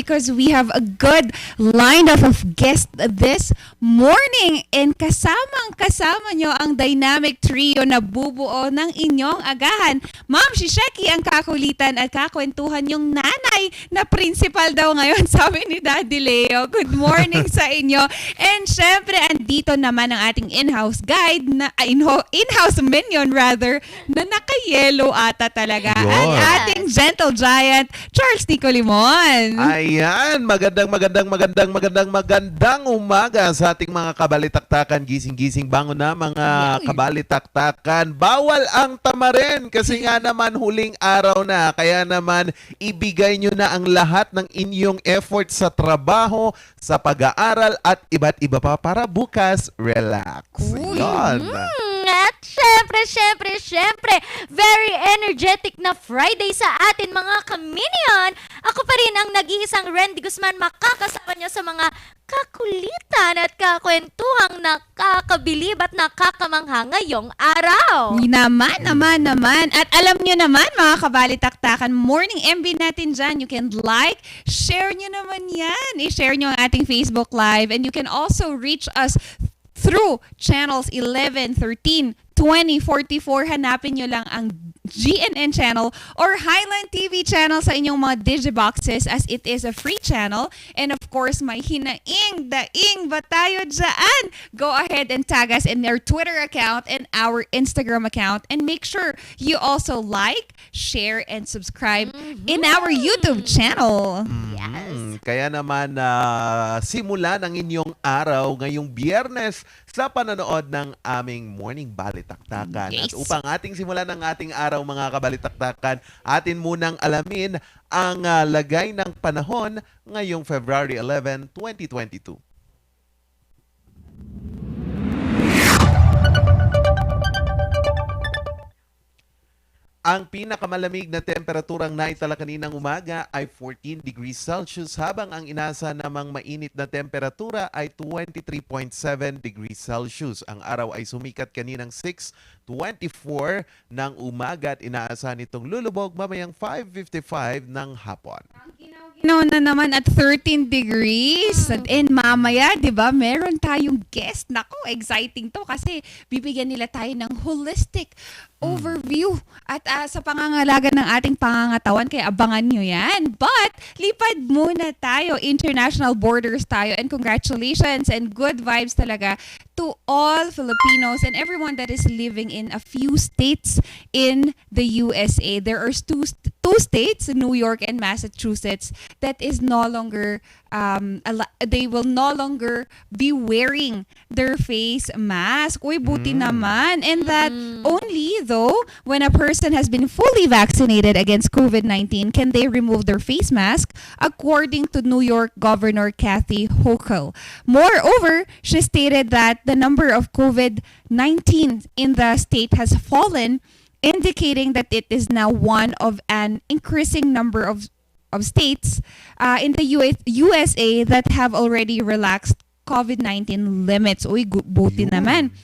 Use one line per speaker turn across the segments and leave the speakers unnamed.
because we have a good lineup of guests this morning. And kasama nyo ang dynamic trio na bubuo ng inyong agahan. Ma'am Shisheki ang kakulitan at kakwentuhan yung nanay na principal daw ngayon, sabi ni Daddy Leo. Good morning sa inyo. And syempre, andito naman ang ating in-house guide, na in-house minion rather, na naka-yellow ata talaga. Ang ating gentle giant, Charles Tico Limon.
Ayan, magandang umaga sa ating mga kabalitaktakan. Gising-gising bangon na mga kabalitaktakan. Bawal ang tamarin kasi nga naman huling araw na. Kaya naman ibigay nyo na ang lahat ng inyong effort sa trabaho, sa pag-aaral at iba't iba pa para bukas relax. Yan.
At syempre, very energetic na Friday sa atin mga kaminion. Ako pa rin ang nag-iisang Randy Guzman, makakasama niyo sa mga kakulitan at kakwentuhang nakakabilib at nakakamangha ngayong araw.
Naman. At alam nyo naman mga kabalitaktakan, morning MB natin dyan. You can like, share nyo naman yan. I-share nyo ang ating Facebook Live and you can also reach us through channels 11, 13, 20, 44. Hanapin nyo lang ang GNN channel or Highland TV channel sa inyong mga digiboxes as it is a free channel. And of course, may daing ba tayo dyan? Go ahead and tag us in our Twitter account and our Instagram account. And make sure you also like, share, and subscribe in our YouTube channel.
Yes.
Kaya naman, simulan ang inyong araw ngayong Biyernes sa panonood ng aming Morning Balitaktakan.
Yes.
At upang ating simulan ang ating araw mga kabalitaktakan, atin munang alamin ang lagay ng panahon ngayong February 11, 2022. Ang pinakamalamig na temperaturang naitala kaninang umaga ay 14 degrees Celsius habang ang inasa namang mainit na temperatura ay 23.7 degrees Celsius. Ang araw ay sumikat kaninang 6:24 ng umaga at inaasahan itong lulubog mamayang 5:55 ng hapon.
Na naman at 13 degrees. And mamaya, di ba, meron tayong guest. Naku, exciting to kasi bibigyan nila tayo ng holistic overview at sa pangangalaga ng ating pangangatawan. Kaya abangan nyo yan. But, lipad muna tayo. International borders tayo. And congratulations and good vibes talaga to all Filipinos and everyone that is living in a few states in the USA. There are two states, New York and Massachusetts, that is no longer, they will no longer be wearing their face mask. Uy, buti naman. And that only though, when a person has been fully vaccinated against COVID-19, can they remove their face mask, according to New York Governor Kathy Hochul. Moreover, she stated that the number of COVID-19 in the state has fallen, indicating that it is now one of an increasing number of states in the USA that have already relaxed COVID-19 limits. Uy, buti naman.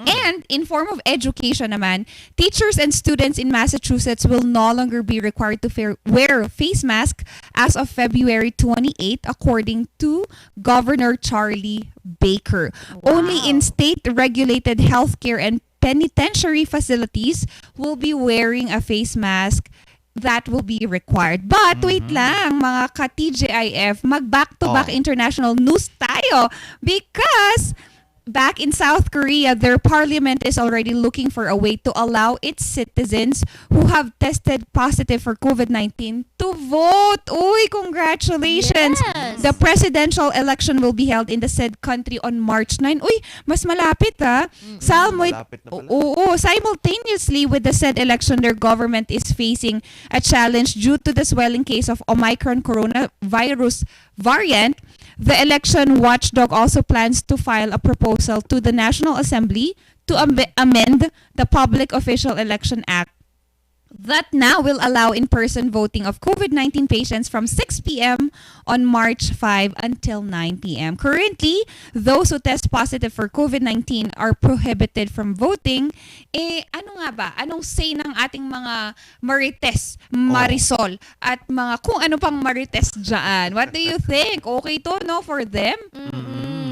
And in form of education naman, teachers and students in Massachusetts will no longer be required to wear face mask as of February 28, according to Governor Charlie Baker.
Wow.
Only in state-regulated healthcare and penitentiary facilities will be wearing a face mask that will be required. But wait lang, mga ka-TGIF, mag-back-to-back international news tayo because back in South Korea, their parliament is already looking for a way to allow its citizens who have tested positive for COVID-19 to vote. Uy, congratulations!
Yes.
The presidential election will be held in the said country on March 9. Uy, mas malapit
Malapit na pala.
Simultaneously with the said election, their government is facing a challenge due to the swelling case of Omicron coronavirus variant. The election watchdog also plans to file a proposal to the National Assembly to amend the Public Official Election Act that now will allow in-person voting of COVID-19 patients from 6 p.m. on March 5 until 9 p.m. Currently, those who test positive for COVID-19 are prohibited from voting. Ano nga ba? Anong say ng ating mga marites, Marisol, at mga kung ano pang marites dyan? What do you think? Okay to, no, for them?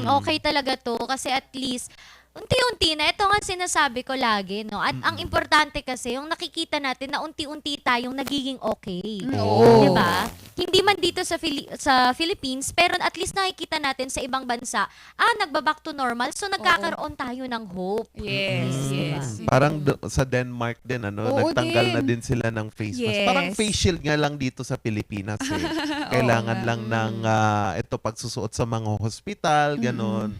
Okay talaga to kasi at least unti-unti na, ito nga sinasabi ko lagi, no? At ang importante kasi, yung nakikita natin na unti-unti tayong nagiging okay.
Oo.
Diba? Hindi man dito sa Philippines, pero at least nakikita natin sa ibang bansa, nagba-back to normal, so nagkakaroon tayo ng hope.
Yes, yes.
Parang sa Denmark din,
Oo
nagtanggal
din.
na din sila ng face mask.
Yes.
Parang face shield nga lang dito sa Pilipinas. Kailangan lang ng ito pagsusuot sa mga hospital, ganon.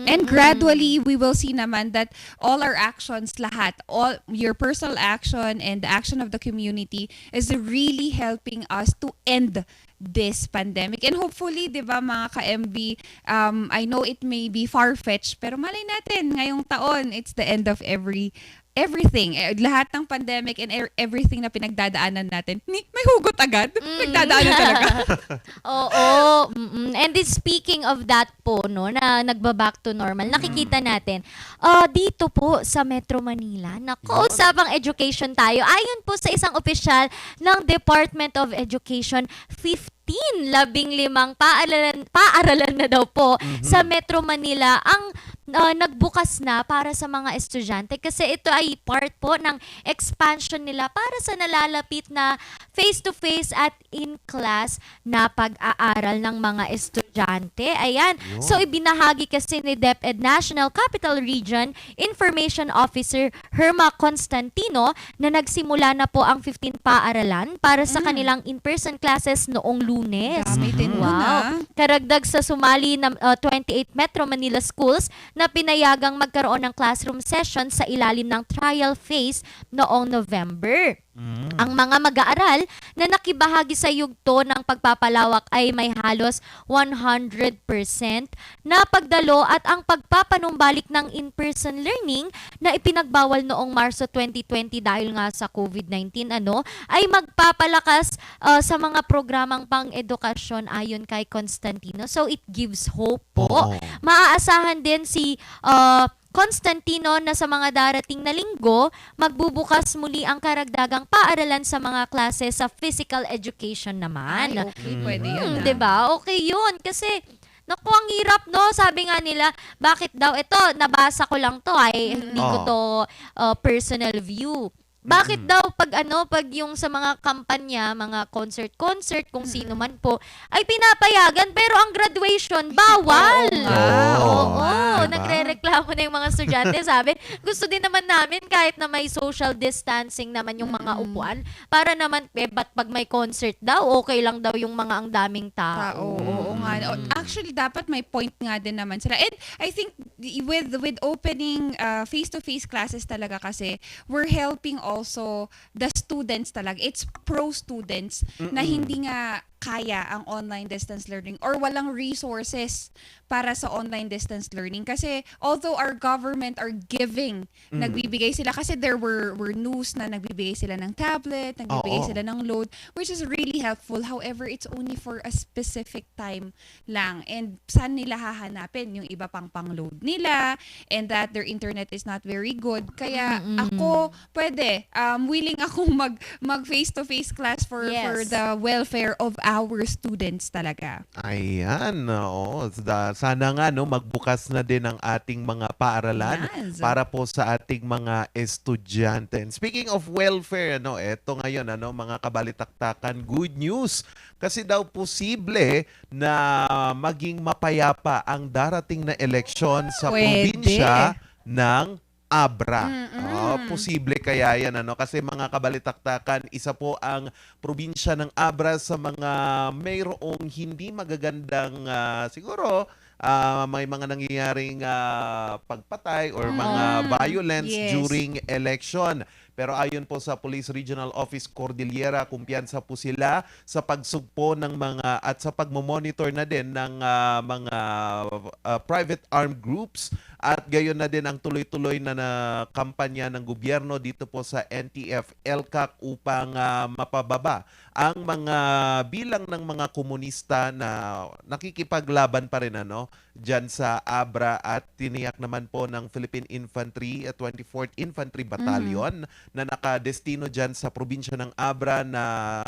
And gradually, we will see naman that all our actions, lahat, all your personal action and the action of the community is really helping us to end this pandemic. And hopefully, di ba mga ka-MB, I know it may be far-fetched, pero malay natin, ngayong taon, it's the end of everything. Lahat ng pandemic and everything na pinagdadaanan natin, may hugot agad. Nagdadaanan talaga.
Oo. And then speaking of that po, no, na nagba-back to normal, nakikita natin, dito po sa Metro Manila, naku, usapang education tayo. Ayon po sa isang opisyal ng Department of Education, 15 paaralan na daw po sa Metro Manila ang nagbukas na para sa mga estudyante kasi ito ay part po ng expansion nila para sa nalalapit na face-to-face at in-class na pag-aaral ng mga estudyante. Ayan. So, ibinahagi kasi ni DepEd National Capital Region Information Officer Herma Constantino na nagsimula na po ang 15 paaralan para sa kanilang in-person classes noong Lunes. Wow. Karagdag sa sumali ng 28 Metro Manila schools na pinayagang magkaroon ng classroom session sa ilalim ng trial phase noong November. Ang mga mag-aaral na nakibahagi sa yugto ng pagpapalawak ay may halos 100% na pagdalo at ang pagpapanumbalik ng in-person learning na ipinagbawal noong Marso 2020 dahil nga sa COVID-19 ay magpapalakas sa mga programang pang-edukasyon ayon kay Constantino. So it gives hope po. Maaasahan din si Constantino na sa mga darating na linggo, magbubukas muli ang karagdagang paaralan sa mga klase sa physical education naman.
Ay, okay, pwede yun.
Diba? Okay yun. Kasi, naku, ang hirap, no? Sabi nga nila, bakit daw ito? Nabasa ko lang to, hindi ko to personal view. Bakit daw pag yung sa mga kampanya, mga concert, kung sino man po, ay pinapayagan pero ang graduation bawal. Oo.
Diba?
Nagrereklamo na yung mga estudyante, sabi, gusto din naman namin kahit na may social distancing naman yung mga upuan para naman ba't pag may concert daw, okay lang daw yung mga ang daming tao.
Oo nga. Actually, dapat may point nga din naman sila. And I think with opening face-to-face classes talaga kasi, we're helping also the students talaga. It's pro students na hindi nga kaya ang online distance learning or walang resources para sa online distance learning. Kasi although our government are giving, nagbibigay sila kasi there were news na nagbibigay sila ng tablet, nagbibigay sila ng load, which is really helpful. However, it's only for a specific time lang. And saan nila hahanapin yung iba pang pang-load nila and that their internet is not very good. Kaya ako, pwede, willing akong mag face-to-face class for the welfare of our students talaga.
Ayan, oo. Sana nga magbukas na din ang ating mga paaralan para po sa ating mga estudyante. And speaking of welfare, eto ngayon mga kabalitaktakan, good news. Kasi daw posible na maging mapayapa ang darating na eleksyon sa probinsya ng Abra. Posible kaya yan kasi mga kabalitaktakan, isa po ang probinsya ng Abra sa mga mayroong hindi magagandang siguro may mga nangyayaring pagpatay or mga violence during election. Pero ayon po sa Police Regional Office Cordillera, kumpiyansa po sila sa pagsugpo ng mga at sa pagmomonitor na din ng mga private armed groups at gayon na din ang tuloy-tuloy na, kampanya ng gobyerno dito po sa NTF LCAC upang mapababa ang mga bilang ng mga komunista na nakikipaglaban pa rin diyan sa Abra at tiniyak naman po ng Philippine Infantry 24th Infantry Battalion na nakadestino diyan sa probinsya ng Abra na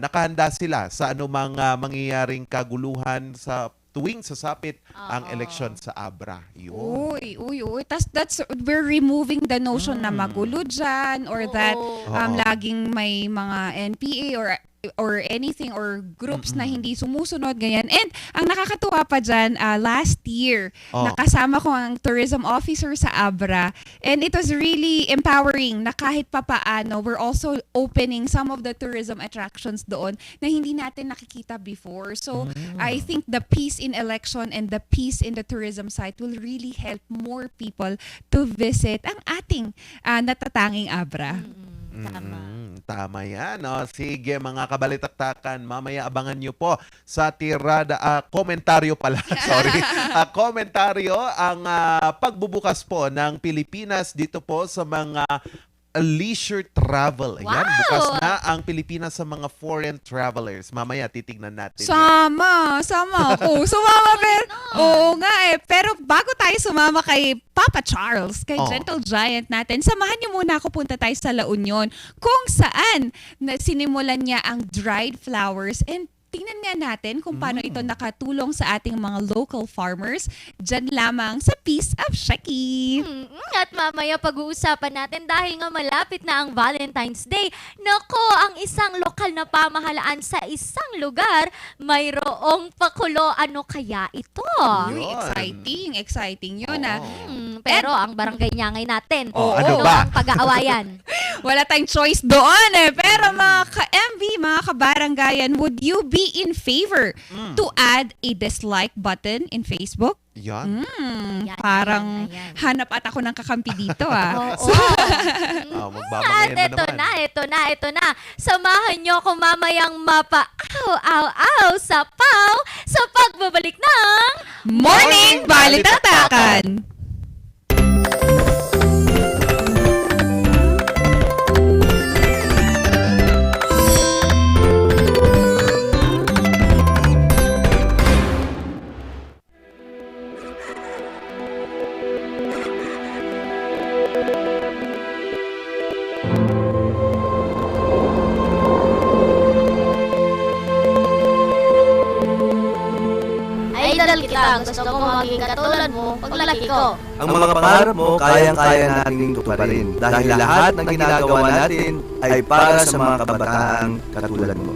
nakahanda sila sa anumang mangyayaring kaguluhan sa tuwing sasapit ang eleksyon sa Abra. Yun.
Uy. That's, we're removing the notion na magulo dyan or that laging may mga NPA or anything or groups na hindi sumusunod, ganyan. And ang nakakatuwa pa dyan, last year, nakasama ko ang tourism officer sa Abra and it was really empowering na kahit papaano, we're also opening some of the tourism attractions doon na hindi natin nakikita before. So, I think the peace in election and the peace in the tourism site will really help more people to visit ang ating natatanging Abra.
Tama yan. Sige mga kabalitaktakan, mamaya abangan nyo po sa tirada, komentaryo pala, sorry. Komentaryo ang pagbubukas po ng Pilipinas dito po sa mga leisure travel. Ayan, bukas na ang Pilipinas sa mga foreign travelers. Mamaya titignan natin.
Sama ako. Sumama pero, oo nga pero bago tayo sumama kay Papa Charles, kay Gentle Giant natin, samahan niyo muna ako, punta tayo sa La Union kung saan sinimulan niya ang dried flowers and tingnan nga natin kung paano ito nakatulong sa ating mga local farmers. Diyan lamang sa Piece of Shaki.
At mamaya pag-uusapan natin dahil nga malapit na ang Valentine's Day. Nako, ang isang lokal na pamahalaan sa isang lugar, mayroong pakulo. Ano kaya ito?
Uy, exciting yun
Pero ang barangay nyangay natin,
ano ba?
ang pag-aawayan?
Wala tayong choice doon Pero mga ka-MV, mga kabaranggayan, would you be in favor to add a dislike button in Facebook?
Yan.
Parang hanap at ako ng kakampi dito
At ito na. Samahan nyo kung mamayang mapa-aw sa paw sa pagbabalik ng
Morning Balitaktakan!
Idol kita, gusto ko maging katulad mo paglaki ko.
Ang mga pangarap mo, kayang-kaya nating tuparin dahil lahat ng ginagawa natin ay para sa mga kabataang katulad mo.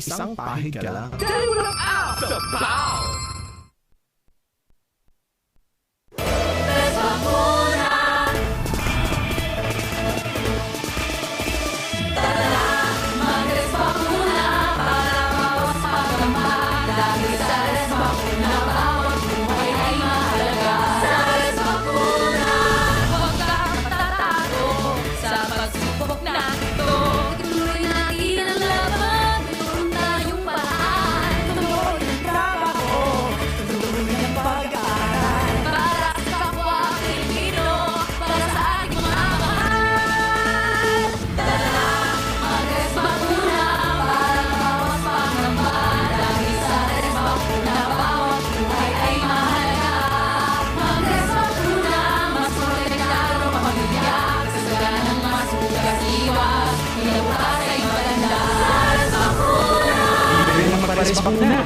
isang pahig ka lang. Pares bakuna.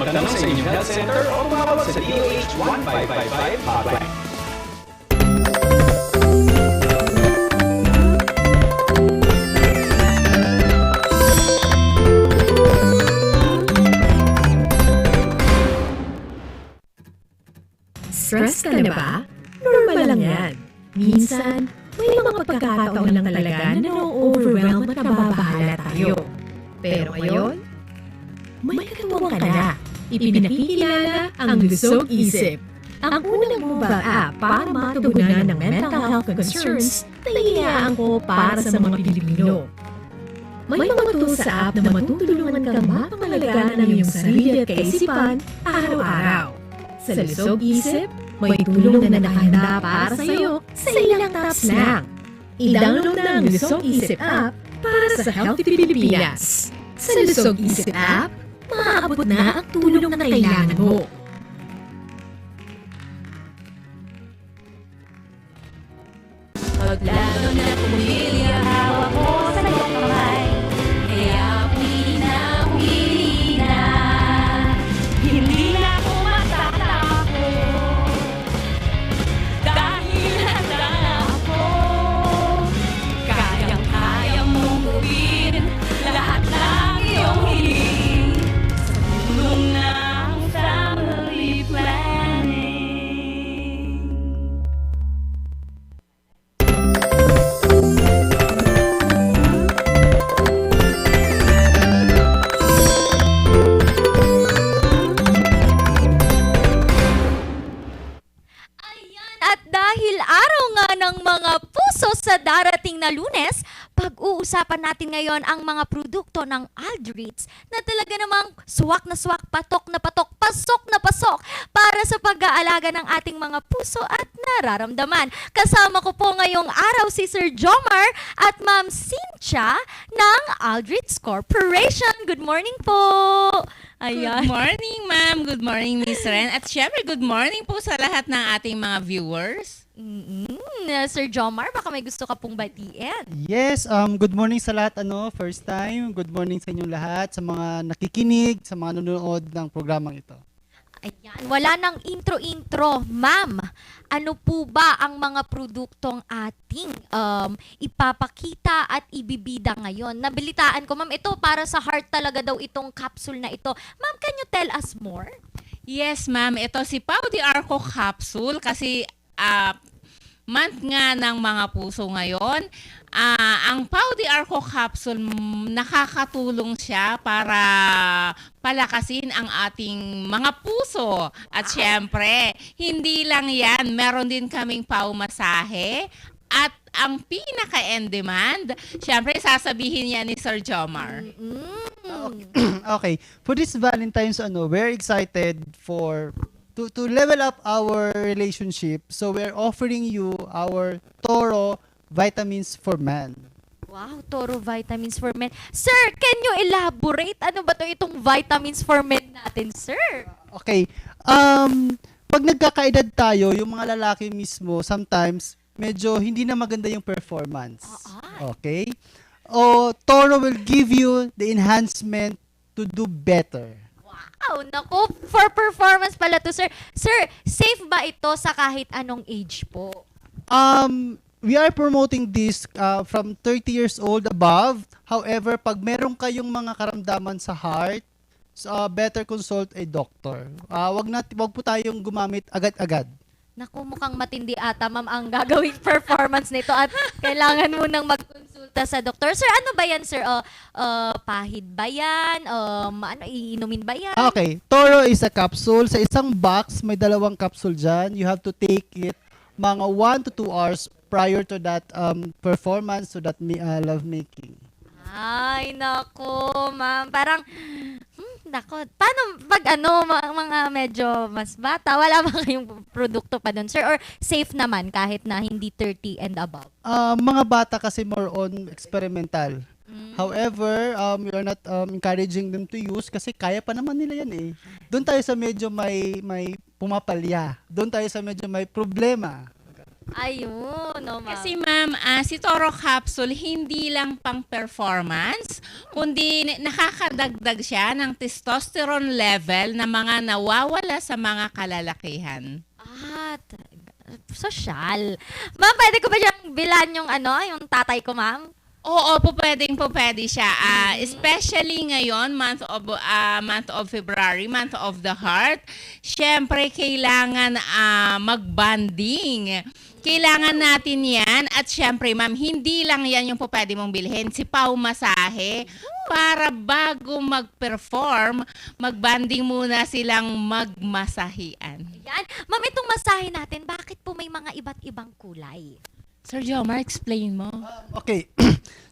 Magtanong sa inyong health center o tumawag sa DOH 1555 hotline.
Stress ka na ba? Normal lang yan. Minsan, may mga pagkakataon lang talaga na na-overwhelm at nababahala tayo. Pero ngayon, may katuwang ka na. Ipinakikilala ang Lusog Isip. Ang unang mobile app para matugunan ng mental health concerns na iniaangko para sa mga Pilipino. May mga tools sa app na matutulungan kang mapangalagaan ng iyong sarili at kaisipan araw-araw. Sa Lusog Isip, may tulong na nakahanda para sa iyo sa ilang taps lang. I-download na ang Lusog Isip app para sa Healthy Pilipinas. Sa Lusog Isip app, maaabot na ang tulong na kailangan mo.
Paglalo na pumilya, hawak mo sa iyong kamay. Kaya pinapili na, hindi na ako matatakot. Dahil handa na ako, kayang-kaya mong gawin lahat ng iyong hiling. Sa tulong ng family planning.
At dahil araw nga ng mga puso sa darating na Lunes, pag-uusapan natin ngayon ang mga produkto ng Aldrich na talaga namang swak na swak, patok na patok, pasok na pasok para sa pag-aalaga ng ating mga puso at nararamdaman. Kasama ko po ngayong araw si Sir Jomar at Ma'am Cynthia ng Aldrich Corporation. Good morning po! Ayan.
Good morning, ma'am. Good morning, Miss Ren. At syempre, good morning po sa lahat ng ating mga viewers.
Sir Jomar, baka may gusto ka pong batiin.
Yes, good morning sa lahat, first time. Good morning sa inyong lahat, sa mga nakikinig, sa mga nanonood ng programang ito.
Ayan, wala nang intro-intro. Ma'am, ano po ba ang mga produktong ating ipapakita at ibibida ngayon? Nabalitaan ko, ma'am, ito para sa heart talaga daw itong capsule na ito. Ma'am, can you tell us more?
Yes, ma'am. Ito si Pau de Arco Capsule kasi month nga ng mga puso ngayon. Ang Pau de Arco Capsule, nakakatulong siya para palakasin ang ating mga puso. At syempre, hindi lang yan. Meron din kaming Pau Masahe. At ang pinaka-in-demand, syempre, sasabihin niya ni Sir Jomar.
Okay, for this Valentine's, we're excited to level up our relationship. So we're offering you our Toro Vitamins for Men.
Wow, Toro Vitamins for Men. Sir, can you elaborate? Ano ba itong Vitamins for Men natin, sir?
Okay, pag nagkakaedad tayo, yung mga lalaki mismo, sometimes, medyo hindi na maganda yung performance. Okay? Toro will give you the enhancement to do better.
Wow, naku, for performance pala to, sir. Sir, safe ba ito sa kahit anong age po?
We are promoting this from 30 years old above. However, pag meron kayong mga karamdaman sa heart, better consult a doctor. Wag po tayong gumamit agad-agad.
Naku, mukhang matindi ata, ma'am, ang gagawing performance nito at kailangan mo nang magkonsulta sa doktor. Sir, ano ba yan, sir? Pahid ba yan? Iinumin ba yan?
Okay, Toro is a capsule. Sa isang box, may 2 capsule dyan. You have to take it mga 1 to 2 hours prior to that performance, to that love making.
Ay, nako, ma'am. Parang, nako, paano pag mga medyo mas bata, wala ba kayong produkto pa doon, sir? Or safe naman kahit na hindi 30 and above?
Mga bata kasi more on experimental. However, we are not encouraging them to use kasi kaya pa naman nila yan eh. Doon tayo sa medyo may pumapalya. Doon tayo sa medyo may problema.
Ayun, no, ma'am.
Kasi ma'am, si Toro Capsule hindi lang pang performance, kundi nakakadagdag siya ng testosterone level na mga nawawala sa mga kalalakihan.
Sosyal. Ma'am, pwede ko ba siyang bilan yung tatay ko, ma'am?
Oo, pwede siya. Especially ngayon, month of February, month of the heart. Syempre, kailangan mag-bonding. Kailangan natin yan. At syempre, ma'am, hindi lang yan yung pwede mong bilhin. Si Pau Masahe, para bago mag-perform, mag-bonding muna silang magmasahian.
Yan. Ma'am, itong masahe natin, bakit po may mga iba't ibang kulay?
Sir Jomar, explain mo.
Okay.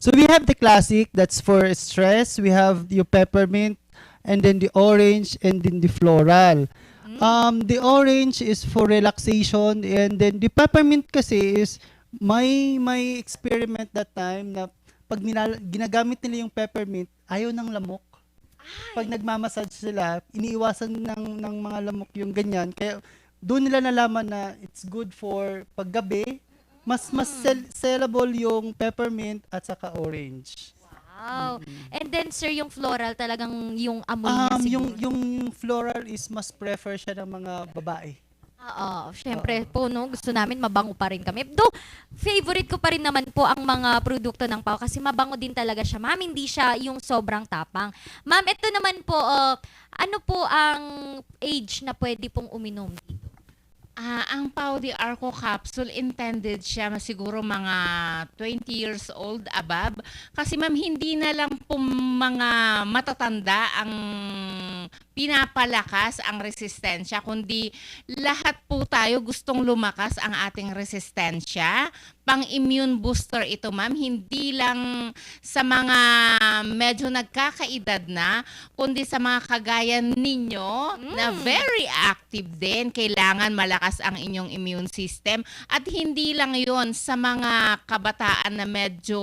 So we have the classic, that's for stress. We have the peppermint, and then the orange, and then the floral. The orange is for relaxation, and then the peppermint kasi is may experiment that time na pag ginagamit nila yung peppermint, ayaw ng lamok. Pag nagmamassage sila, iniiwasan ng mga lamok yung ganyan. Kaya doon nila nalaman na it's good for paggabi. Mas sellable yung peppermint at saka orange.
Wow. And then, sir, yung floral talagang yung amoy niya siguro.
Yung floral is mas prefer siya ng mga babae.
Oo, syempre po, no, gusto namin mabango pa rin kami. Though, favorite ko pa rin naman po ang mga produkto ng Pau kasi mabango din talaga siya. Ma'am, hindi siya yung sobrang tapang. Ma'am, ito naman po, ano po ang age na pwede pong uminom dito?
Ang Pau de Arco capsule, intended siya siguro mga 20 years old above. Kasi ma'am, hindi na lang po mga matatanda ang pinapalakas ang resistensya, kundi lahat po tayo gustong lumakas ang ating resistensya. Pang-immune booster ito, ma'am. Hindi lang sa mga medyo nagkakaedad na, kundi sa mga kagaya ninyo na very active din. Kailangan malakas ang inyong immune system. At hindi lang yon sa mga kabataan na medyo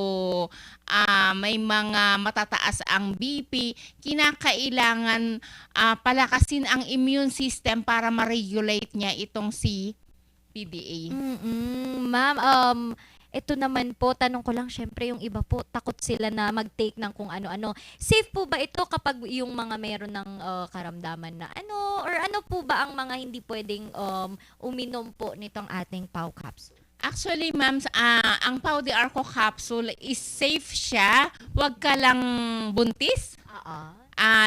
may mga matataas ang BP, kinakailangan palakasin ang immune system para ma-regulate niya itong si PDA.
Ma'am, ito naman po, tanong ko lang, syempre yung iba po, takot sila na mag-take ng kung ano-ano. Safe po ba ito kapag yung mga meron ng karamdaman na or ano po ba ang mga hindi pwedeng uminom po nitong ating Pau capsule?
Actually, ma'am, ang Pau de Arco capsule is safe siya. Huwag ka lang buntis.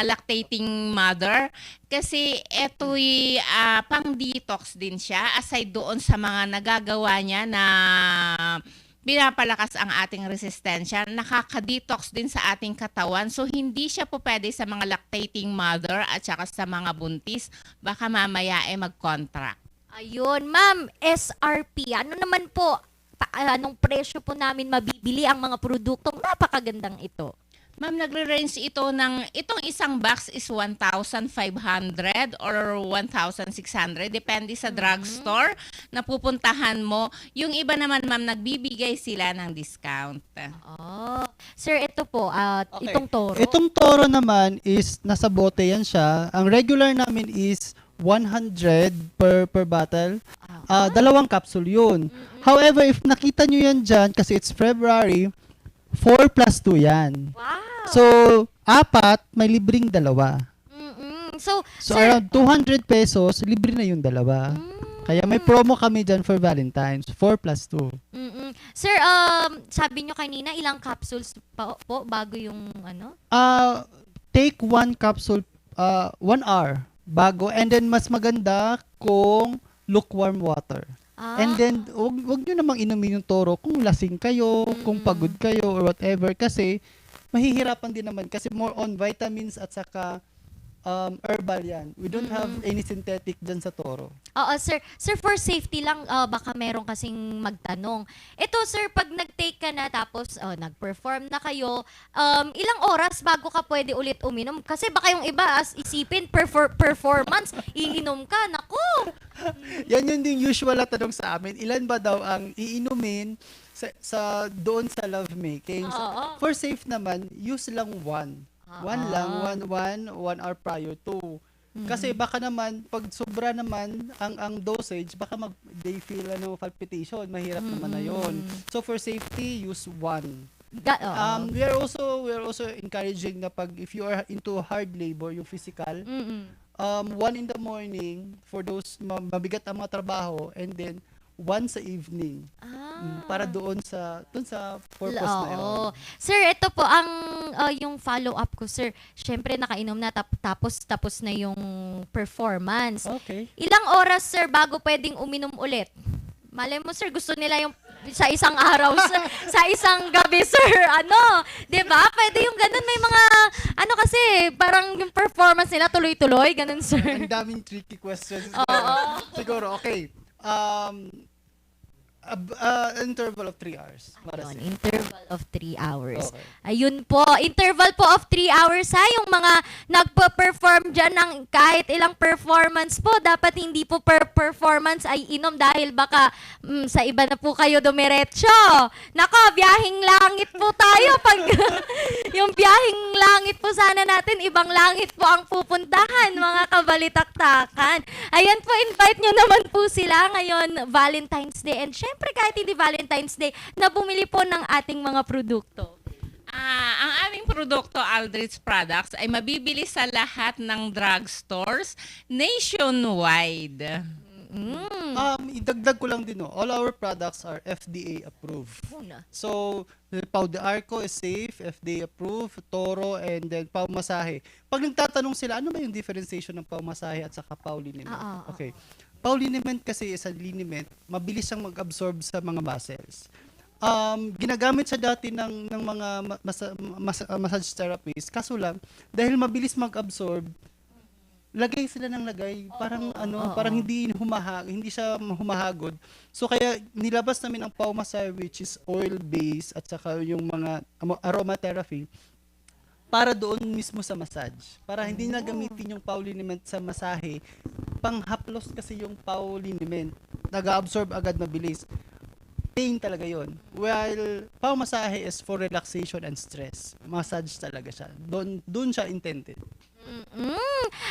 Lactating mother. Kasi ito'y pang-detox din siya. Aside doon sa mga nagagawa niya na pinapalakas ang ating resistensya, nakaka-detox din sa ating katawan. So, hindi siya po pwede sa mga lactating mother at saka sa mga buntis. Baka mamaya mag-contract.
Ayun, ma'am, SRP. Ano naman po, anong presyo po namin mabibili ang mga produktong napakagandang ito?
Ma'am, nagre-range ito itong isang box is 1,500 or 1,600. Depende sa drugstore na pupuntahan mo. Yung iba naman, ma'am, nagbibigay sila ng discount.
Sir, ito po, itong Toro.
Itong Toro naman is, nasa bote yan siya. Ang regular namin is 100 per bottle. 2 capsule yun. However, if nakita nyo yan dyan, kasi it's February, 4 plus 2 yan.
Wow!
So, 4, may libreng 2. So
sir,
around 200 pesos, libre na yung 2. Kaya may promo kami dyan for Valentine's, 4 plus 2.
Sir, sabi nyo kanina, ilang capsules po bago yung ano?
Take 1 capsule 1 hour bago, and then mas maganda kung lukewarm water. And then, wag nyo namang inumin yung toro kung lasing kayo, kung pagod kayo, or whatever. Kasi, mahihirapan din naman. Kasi more on vitamins at saka herbal yan. We don't have any synthetic dyan sa toro.
Oo, sir. Sir, for safety lang, baka meron kasing magtanong. Ito, sir, pag nag-take ka na tapos nag-perform na kayo, ilang oras bago ka pwede ulit uminom? Kasi baka yung iba, isipin, performance, iinom ka. Naku!
Yan yun yung usual na tanong sa amin. Ilan ba daw ang iinumin doon sa lovemaking? For safe naman, use lang one. One hour prior to. Kasi baka naman, pag sobra naman ang dosage, baka they feel palpitation. Mahirap naman na yun. So for safety, use one. We are also encouraging na if you are into hard labor, yung physical, 1 in the morning for those mabigat ang mga trabaho, and then 1 sa evening. Para doon sa purpose na yun.
Sir, ito po ang yung follow-up ko, sir. Syempre, nakainom na tapos na yung performance.
Okay.
Ilang oras, sir, bago pwedeng uminom ulit? Malay mo, sir, gusto nila yung sa isang araw, sir, sa isang gabi, sir. Diba? Pwede yung ganun. May mga, kasi, parang yung performance nila tuloy-tuloy. Ganun, sir.
Ang daming tricky questions. Siguro, okay. Interval of 3 hours.
Interval of 3 hours.
Okay.
Ayun po, interval po of 3 hours ha. Yung mga nagpo-perform dyan ng kahit ilang performance po, dapat hindi po per performance ay inom dahil baka sa iba na po kayo dumiretso. Nako, biyahing langit po tayo. Pag yung biyahing langit po sana natin, ibang langit po ang pupuntahan, mga kabalitaktakan. Ayan po, invite nyo naman po sila ngayon, Valentine's Day. And syempre, kahit hindi Valentine's Day, na bumili po ng ating mga produkto.
Ang aming produkto, Aldrich Products, ay mabibili sa lahat ng drugstores nationwide.
Idagdag ko lang din, all our products are FDA approved. So, Pau de Arco is safe, FDA approved, Toro, and then Pau Masahe. Pag nagtatanong sila, ano ba yung differentiation ng Pau Masahe at saka Pau Liniment? Okay. Pau Liniment kasi is a liniment, mabilis siyang mag-absorb sa mga muscles. Ginagamit siya dati ng mga massage therapists, kaso lang, dahil mabilis mag-absorb, lagay sila ng lagay, parang hindi siya humahagod. So kaya nilabas namin ang Pau Masahe, which is oil-based, at saka yung mga aromatherapy, para doon mismo sa massage. Para hindi na gamitin yung Pau Liniment sa masahe. Panghaplos kasi yung Pau Liniment. Nag-absorb agad mabilis. Pain talaga yon. While Pau Masahe is for relaxation and stress. Massage talaga siya. Doon siya intended.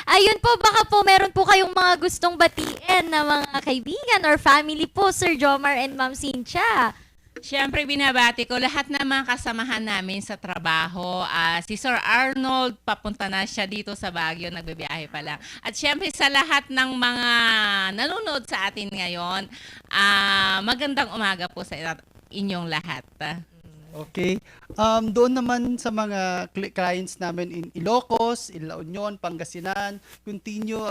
Ayun po, baka po meron po kayong mga gustong batiin na mga kaibigan or family po, Sir Jomar and Ma'am Cynthia.
Siyempre, binabati ko lahat ng mga kasamahan namin sa trabaho. Si Sir Arnold, papunta na siya dito sa Baguio, nagbibiyahe pa lang. At siyempre sa lahat ng mga nanonood sa atin ngayon, magandang umaga po sa inyong lahat.
Okay. Doon naman sa mga clients namin in Ilocos, La Union, Pangasinan, continue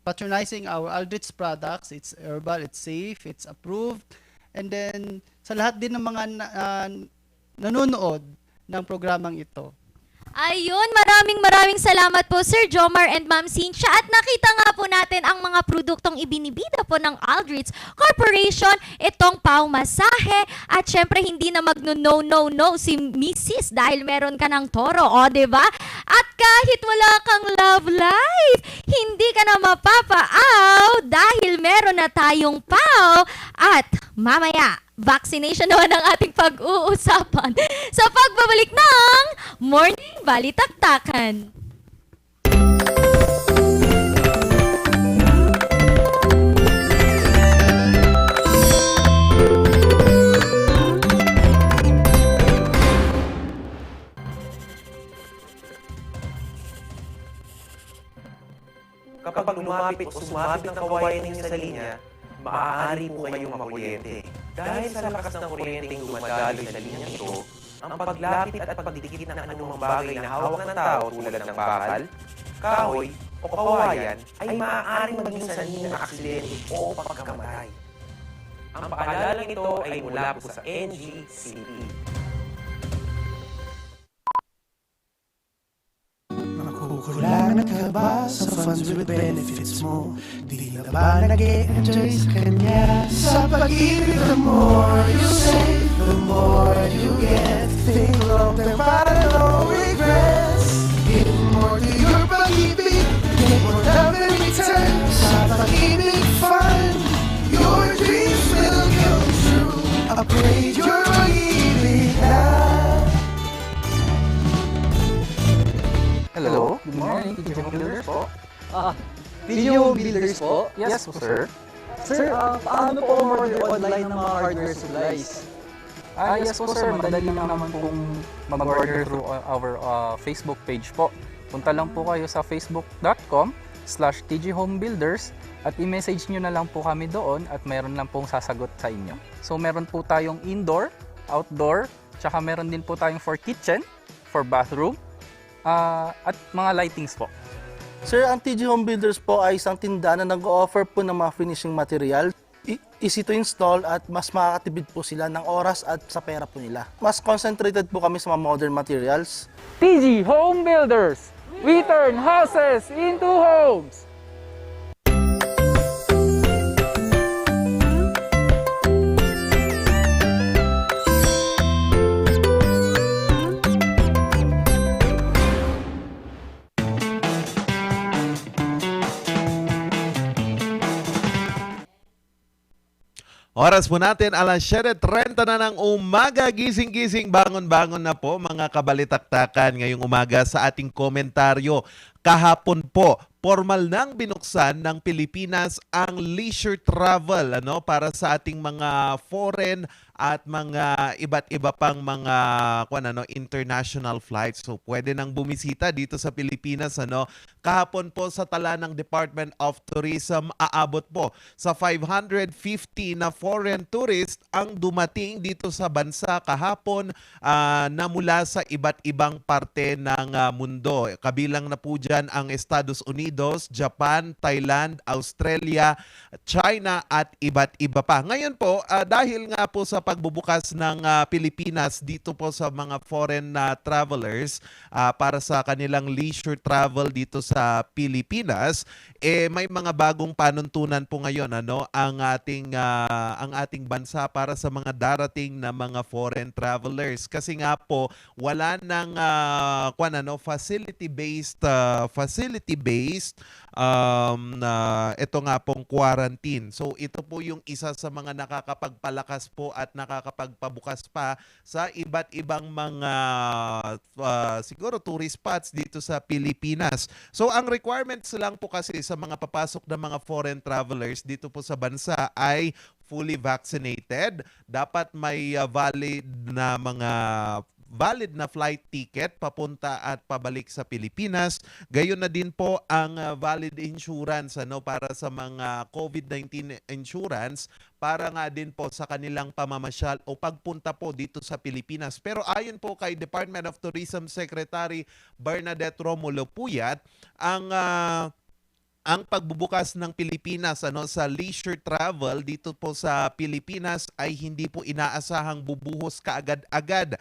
patronizing our Aldrich products. It's herbal, it's safe, it's approved. And then, sa lahat din ng mga nanonood ng programang ito.
Ayun, maraming salamat po Sir Jomar and Ma'am Cynthia. At nakita nga po natin ang mga produktong ibinibida po ng Aldrich Corporation, itong Pau Masahe. At syempre, hindi na no si Mrs. dahil meron ka ng Toro, diba? At kahit wala kang love life, hindi ka na mapapaaw dahil meron na tayong Pau. At mamaya, vaccination naman ang ating pag-uusapan sa pagbabalik ng Morning Balitaktakan.
Kapag lumapit o sumabit ng kawayan ninyo sa linya, maaari po kayong makuryente. Dahil sa lakas ng kuryenteng dumadaloy sa linyang ito,
Ang paglapit at pagdikit ng anumang bagay na hawak ng tao tulad ng bakal, kahoy, o kawayan ay maaaring maging sanhi ng aksidente o pagkamatay. Ang paalalang ito ay mula po sa NGCP.
Kukulangan ka ba sa funds with benefits mo? Di na ba nag-e-enjoy sa kanya? Sa pag-ibig, the more you save, the more you get. Think long term para no regrets. Give more to your pag-ibig, get more love in return. Sa pag-ibig fund, your dreams will come true. Upgrade your pag-ibig na.
Hello, good morning, TJ Builders po.
Video builders po?
Yes po, sir.
Sir, paano po order online ng mga hardware supplies?
Yes po, sir. Madali lang naman pong mag-order through our Facebook page po. Punta lang po kayo sa facebook.com/tghomebuilders at i-message nyo na lang po kami doon at meron lang pong sasagot sa inyo. So, meron po tayong indoor, outdoor, tsaka meron din po tayong for kitchen, for bathroom, at mga lightings po.
Sir, ang TG Home Builders po ay isang tindahan na nag-o-offer po ng mga finishing material. Easy to install at mas makakatipid po sila ng oras at sa pera po nila. Mas concentrated po kami sa mga modern materials.
TG Home Builders, we turn houses into homes!
Oras po natin, alas 7:30 na ng umaga. Gising-gising, bangon-bangon na po mga kabalitaktakan ngayong umaga sa ating komentaryo. Kahapon po, formal nang binuksan ng Pilipinas ang leisure travel para sa ating mga foreign at mga iba't iba pang mga international flights. So pwede nang bumisita dito sa Pilipinas. Kahapon po sa tala ng Department of Tourism, aabot po sa 550 na foreign tourists ang dumating dito sa bansa kahapon na mula sa iba't ibang parte ng mundo. Kabilang na po dyan ang Estados Unidos, Japan, Thailand, Australia, China at iba't iba pa. Ngayon po, dahil nga po sa pagbubukas ng Pilipinas dito po sa mga foreign travelers para sa kanilang leisure travel dito sa Pilipinas, may mga bagong panuntunan po ngayon ang ating bansa para sa mga darating na mga foreign travelers, kasi nga po wala nang facility-based ito nga pong quarantine. So ito po yung isa sa mga nakakapagpalakas po at nakakapagpabukas pa sa iba't ibang mga siguro tourist spots dito sa Pilipinas. So ang requirements lang po kasi sa mga papasok na mga foreign travelers dito po sa bansa ay fully vaccinated, dapat may valid na flight ticket papunta at pabalik sa Pilipinas. Gayon na din po ang valid insurance para sa mga COVID-19 insurance para nga din po sa kanilang pamamasyal o pagpunta po dito sa Pilipinas. Pero ayon po kay Department of Tourism Secretary Bernadette Romulo Puyat, ang pagbubukas ng Pilipinas sa leisure travel dito po sa Pilipinas ay hindi po inaasahang bubuhos kaagad-agad.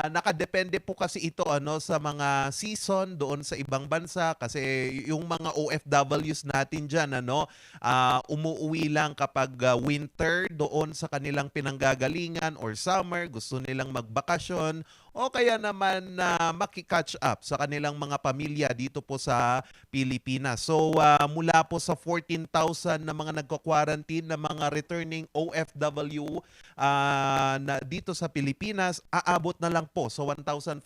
Nakadepende po kasi ito sa mga season doon sa ibang bansa, kasi yung mga OFWs natin dyan umuuwi lang kapag winter doon sa kanilang pinanggagalingan or summer, gusto nilang magbakasyon o kaya naman makikatch up sa kanilang mga pamilya dito po sa Pilipinas. So mula po sa 14,000 na mga nagko-quarantine na mga returning OFW na dito sa Pilipinas, aabot na lang po sa 1,500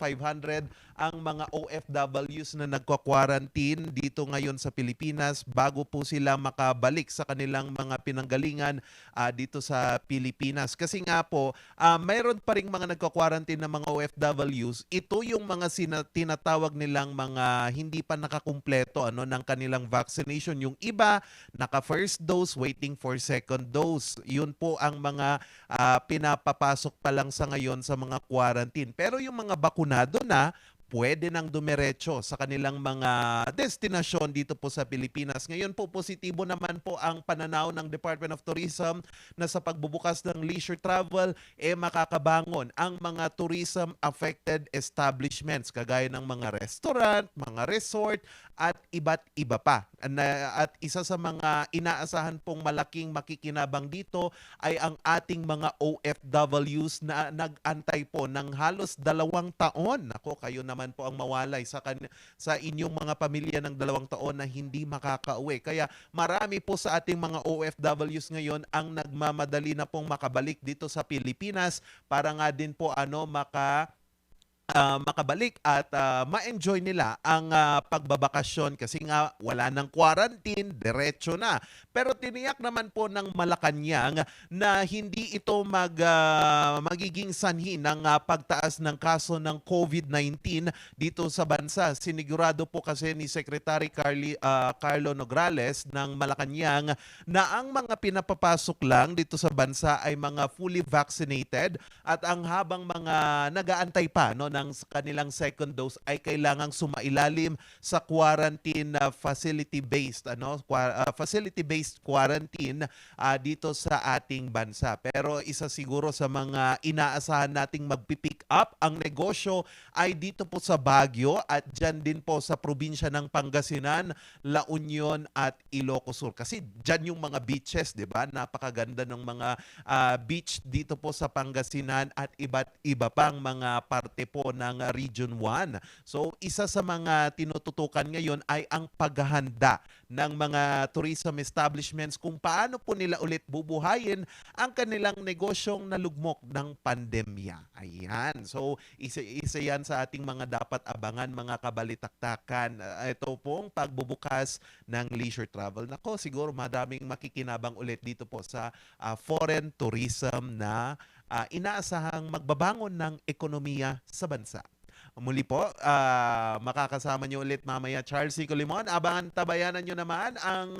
ang mga OFWs na nagko-quarantine dito ngayon sa Pilipinas bago po sila makabalik sa kanilang mga pinanggalingan dito sa Pilipinas. Kasi nga po, mayroon pa ring mga nagko-quarantine na mga OFW OFWs, ito yung mga tinatawag nilang mga hindi pa nakakumpleto ng kanilang vaccination. Yung iba, naka first dose, waiting for second dose. Yun po ang mga pinapapasok pa lang sa ngayon sa mga quarantine. Pero yung mga bakunado na, pwede nang dumiretso sa kanilang mga destinasyon dito po sa Pilipinas. Ngayon po, positibo naman po ang pananaw ng Department of Tourism na sa pagbubukas ng leisure travel, makakabangon ang mga tourism-affected establishments kagaya ng mga restaurant, mga resort, at iba't iba pa. At isa sa mga inaasahan pong malaking makikinabang dito ay ang ating mga OFWs na nag-antay po ng halos 2 taon. Ako, kayo naman po ang mawalay sa inyong mga pamilya ng 2 taon na hindi makakauwi. Kaya marami po sa ating mga OFWs ngayon ang nagmamadali na pong makabalik dito sa Pilipinas para nga din po makabalik at ma-enjoy nila ang pagbabakasyon kasi nga wala ng quarantine, diretso na. Pero tiniyak naman po ng Malacanang na hindi ito magiging sanhi ng pagtaas ng kaso ng COVID-19 dito sa bansa. Sinigurado po kasi ni Secretary Carlo Nograles ng Malacanang na ang mga pinapapasok lang dito sa bansa ay mga fully vaccinated at ang habang mga nag-aantay pa ng kanilang second dose ay kailangang sumailalim sa quarantine facility-based quarantine dito sa ating bansa. Pero isa siguro sa mga inaasahan nating magpipick up ang negosyo ay dito po sa Baguio at dyan din po sa probinsya ng Pangasinan, La Union at Ilocos Sur. Kasi dyan yung mga beaches, di ba? Napakaganda ng mga beach dito po sa Pangasinan at iba't iba pang mga parte po ng Region 1. So, isa sa mga tinututukan ngayon ay ang paghahanda ng mga tourism establishments kung paano po nila ulit bubuhayin ang kanilang negosyong nalugmok ng pandemya. Ayan. So, isa yan sa ating mga dapat abangan, mga kabalitaktakan. Ito pong pagbubukas ng leisure travel. Nako, siguro madaming makikinabang ulit dito po sa foreign tourism na inaasahang magbabangon ng ekonomiya sa bansa. Muli po, makakasama nyo ulit mamaya Charles C. Colimon. Abangan tabayanan nyo naman ang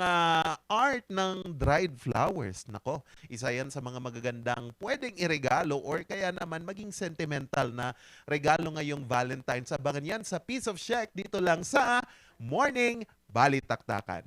art ng dried flowers. Nako, isa yan sa mga magagandang pwedeng iregalo or kaya naman maging sentimental na regalo ngayong Valentine's. Abangan yan sa Piece of Check dito lang sa Morning Balitaktakan.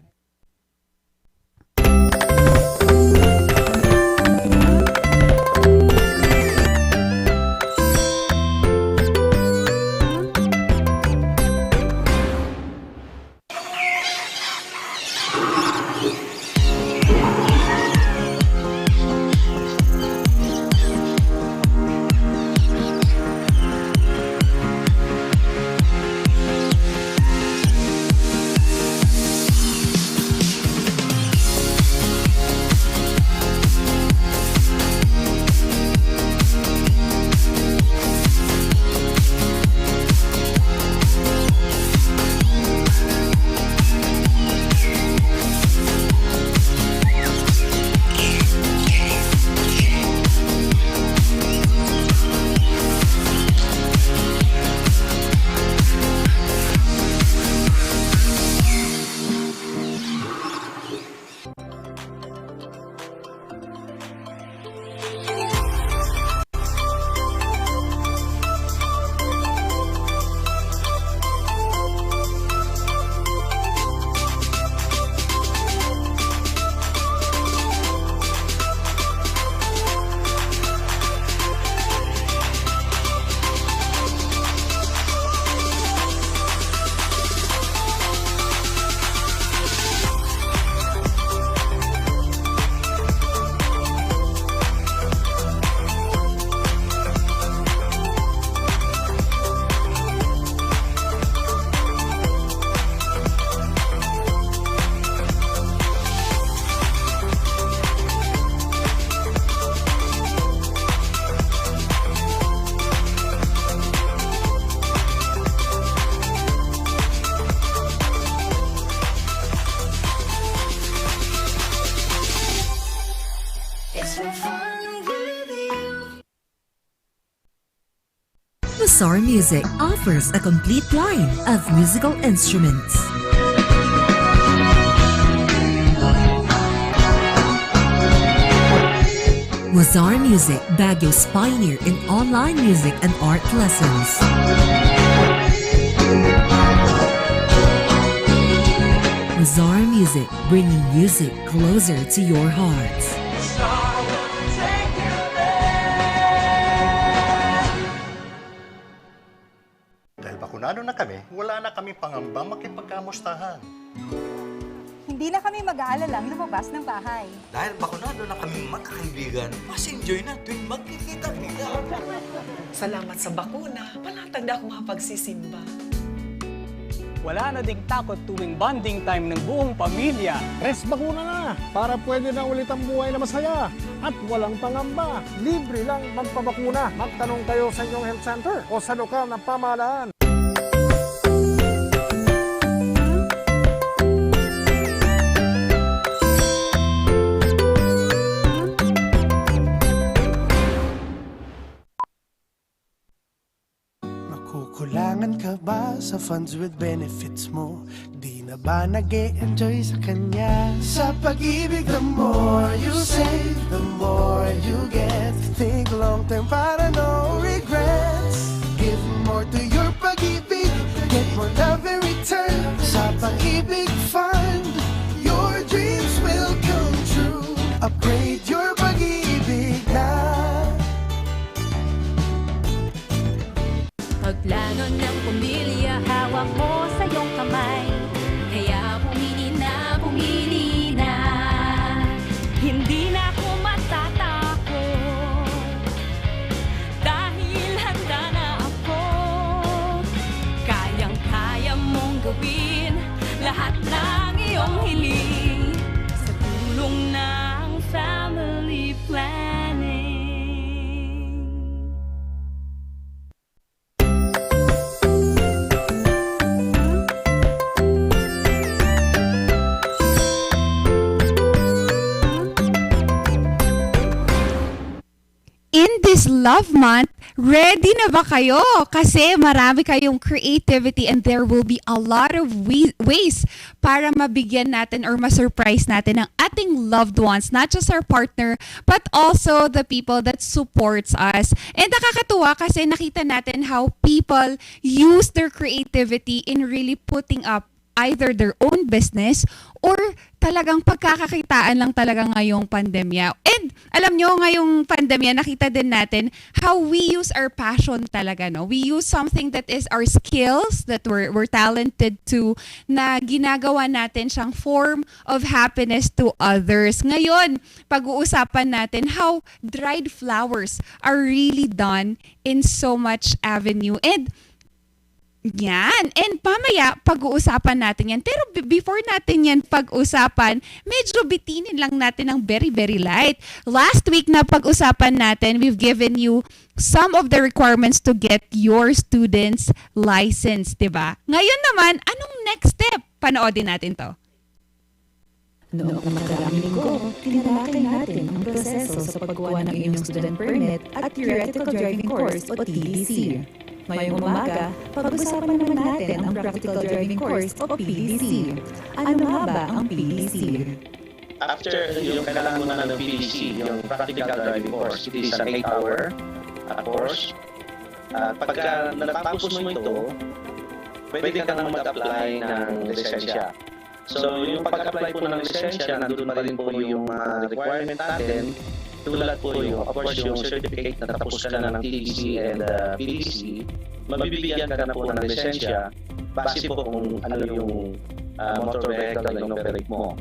Wazar Music offers a complete line of musical instruments. Wazar Music, Baguio's pioneer in online music and art lessons. Wazar Music, bringing music closer to your hearts.
Dahil bakunado na kami, wala na kami pangambang makipagkamustahan.
Hindi na kami mag-aalalang lumabas ng bahay.
Dahil bakunado na kami magkakaibigan, mas enjoy na tuwing magkikita-kita.
Salamat sa bakuna, palatag na ako makapagsisimba.
Wala na ding takot tuwing bonding time ng buong pamilya.
Rest bakuna na para pwede na ulit ang buhay na masaya at walang pangamba. Libre lang magpabakuna. Magtanong kayo sa inyong health center o sa lokal na pamahalaan.
Kukulangan ka ba sa funds with benefits mo? Di na ba nag-e-enjoy sa kanya? Sa pag-ibig, the more you save, the more you get. Think long-term para no regrets. Give more to your pag-ibig, get more love in return. Sa pag-ibig fund, your dreams will come true. Upgrade your pag-ibig na.
Pagplano ng pamilya, hawak mo sa iyong kamay. Kaya pumili na. Hindi na ako matatakot. Dahil handa na ako. Kayang-kaya mong gawin lahat ng iyong hiling. Sa tulong ng family planning.
In this love month, ready na ba kayo? Kasi marami kayong creativity and there will be a lot of ways para mabigyan natin or ma-surprise natin ang ating loved ones, not just our partner, but also the people that supports us. And nakakatuwa kasi nakita natin how people use their creativity in really putting up either their own business or talagang pagkakakitaan lang talaga ngayong pandemya. And alam nyo, ngayong pandemya, nakita din natin how we use our passion talaga, no? We use something that is our skills, that we're talented to, na ginagawa natin siyang form of happiness to others. Ngayon, pag-uusapan natin how dried flowers are really done in so much avenue. And yan. And mamaya, pag-uusapan natin yan. Pero before natin yan pag-usapan, medyo bitinin lang natin ng very, very light. Last week na pag-usapan natin, we've given you some of the requirements to get your student's license, diba? Ngayon naman, anong next step? Panoodin natin to.
Noong nakaraang linggo, tinalakay natin ang proseso sa paggawa ng inyong student permit at theoretical driving course o TDC. Ngayong umaga, pag-usapan naman natin ang practical driving course o PDC. Ano nga ba ang PDC?
After yung kailangan mo na ng PDC, yung practical driving course, it is an 8-hour course. Pagka natapos mo ito, pwede ka nang mag-apply ng lisensya. So yung pag-apply po ng lisensya, nandun pa rin po yung requirement natin. Tulad po yung, of course, yung certificate na tapos ka na ng TDC and PDC, mabibigyan ka na po ng lisensya base po kung ano yung motor vehicle na inoperate mo.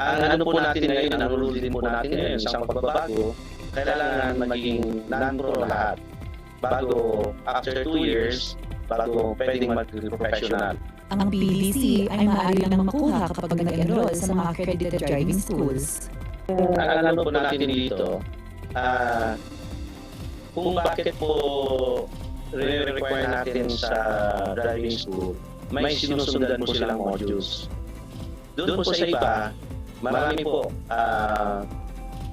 Ang ano po natin ngayon, ang rule din po natin ngayon, isang pagbabago, kailangan maging non-pro lahat. Bago, after 2 years, bago pwedeng mag-professional.
Ang PDC ay maaari lang makuha kapag nag-enroll sa mga accredited driving schools.
Ang ano po natin dito, kung bakit po re-require natin sa driving school, may sinusundan po silang modules. Doon po sa iba, marami po,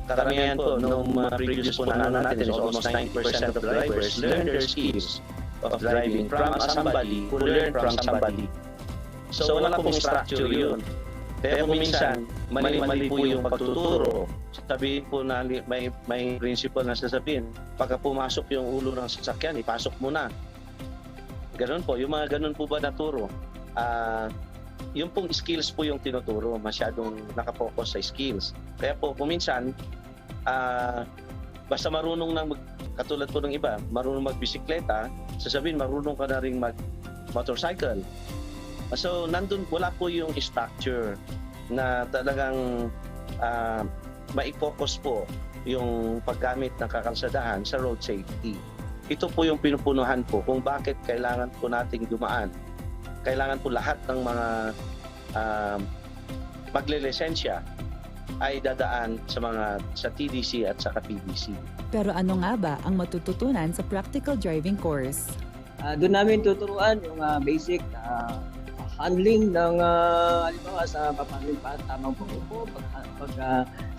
karamihan po, nung previous po na ano natin, almost 90% of drivers learn their skills of driving from somebody who learned from somebody. So wala pong structure yun. Kaya kung minsan, mali-mali po yung pagtuturo. Sabihin po na may principle na sasabihin, pagka pumasok yung ulo ng sasakyan, ipasok mo na. Ganun po, yung mga ganun po ba naturo? Yung pong skills po yung tinuturo, masyadong nakapokus sa skills. Kaya po, kung minsan, basta marunong katulad po ng iba, marunong magbisikleta, sasabihin marunong ka na rin mag-motorcycle. So, nandun, wala po yung structure na talagang mai-focus po yung paggamit ng kakalsadahan sa road safety. Ito po yung pinupunuhan po kung bakit kailangan po nating dumaan. Kailangan po lahat ng mga magle-lisensya ay dadaan sa TDC at sa PDC.
Pero ano nga ba ang matututunan sa practical driving course?
Doon namin tuturuan yung basic handling ng halimbawa sa papanin pa tamang pag-upo,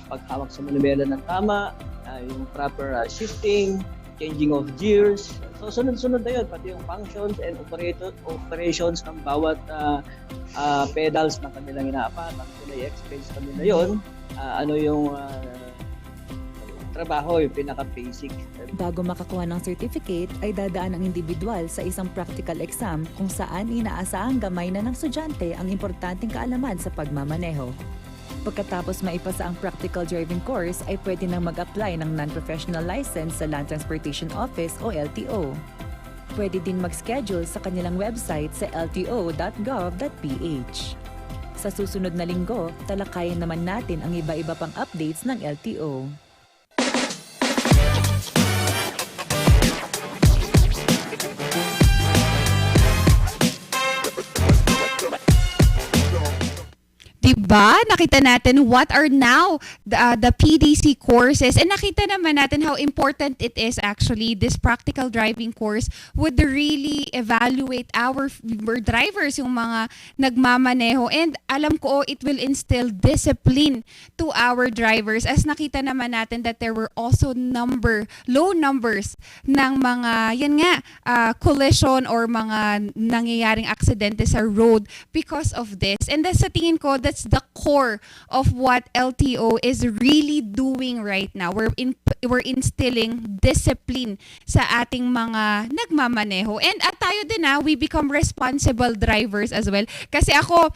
paghawak sa manubela ng tama, yung proper shifting, changing of gears. So sunod-sunod na yun, pati yung functions and operations ng bawat pedals na kanilang inaapat, actually expense kanila yun, ano yung trabaho, yung pinaka-basic.
Bago makakuha ng certificate, ay dadaan ang individual sa isang practical exam kung saan inaasahang gamay na ng estudyante ang importanteng kaalaman sa pagmamaneho. Pagkatapos maipasa ang practical driving course, ay pwede nang mag-apply ng non-professional license sa Land Transportation Office o LTO. Pwede din mag-schedule sa kanilang website sa lto.gov.ph. Sa susunod na linggo, talakayan naman natin ang iba-iba pang updates ng LTO.
Diba? Nakita natin what are now the PDC courses, and nakita naman natin how important it is actually. This practical driving course would really evaluate our drivers, yung mga nagmamaneho, and alam ko it will instill discipline to our drivers, as nakita naman natin that there were also low numbers ng mga collision or mga nangyayaring aksidente sa road because of this. And sa tingin ko, that's the core of what LTO is really doing right now. We're instilling discipline sa ating mga nagmamaneho. And at tayo din we become responsible drivers as well. Kasi ako,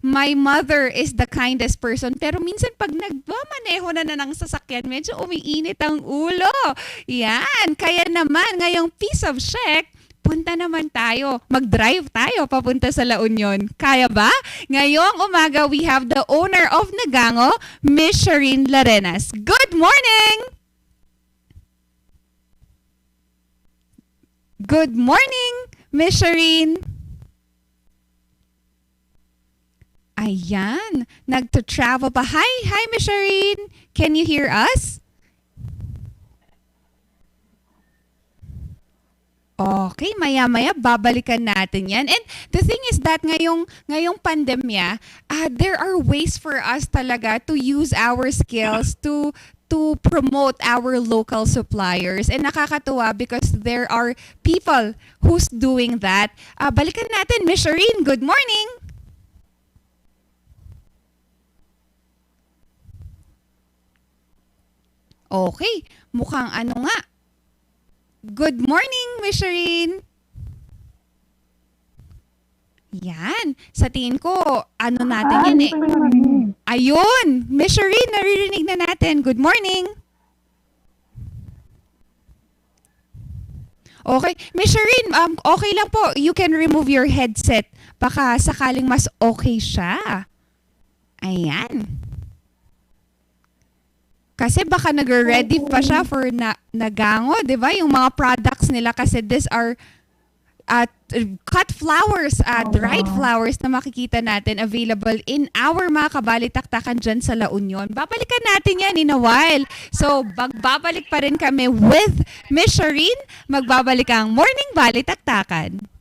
my mother is the kindest person. Pero minsan pag nagmamaneho na ng sasakyan, medyo umiinit ang ulo. Yan. Kaya naman, ngayong piece of check, punta naman tayo. Mag-drive tayo papunta sa La Union. Kaya ba? Ngayong umaga, we have the owner of Nagango, Miss Shireen Larenas. Good morning! Good morning, Miss Shireen. Ayan, nagto-travel pa. Hi, Miss Shireen. Can you hear us? Okay, maya-maya babalikan natin yan. And the thing is that ngayong pandemya, there are ways for us talaga to use our skills to promote our local suppliers. And nakakatuwa because there are people who's doing that. Balikan natin, Miss Shireen. Good morning! Okay, mukhang nga. Good morning, Miss Shireen. Yan. Sa tingin ko, natin yan Ayun! Miss Shireen, naririnig na natin. Good morning. Okay. Miss Shireen, okay lang po. You can remove your headset. Baka sakaling mas okay siya. Ayan. Kasi baka nag-ready pa siya for Nagango, di ba? Yung mga products nila kasi these are cut flowers, dried flowers na makikita natin available in our mga kabalitaktakan dyan sa La Union. Babalikan natin yan in a while. So, babalik pa rin kami with Miss Shireen. Magbabalik ang Morning Balitaktakan.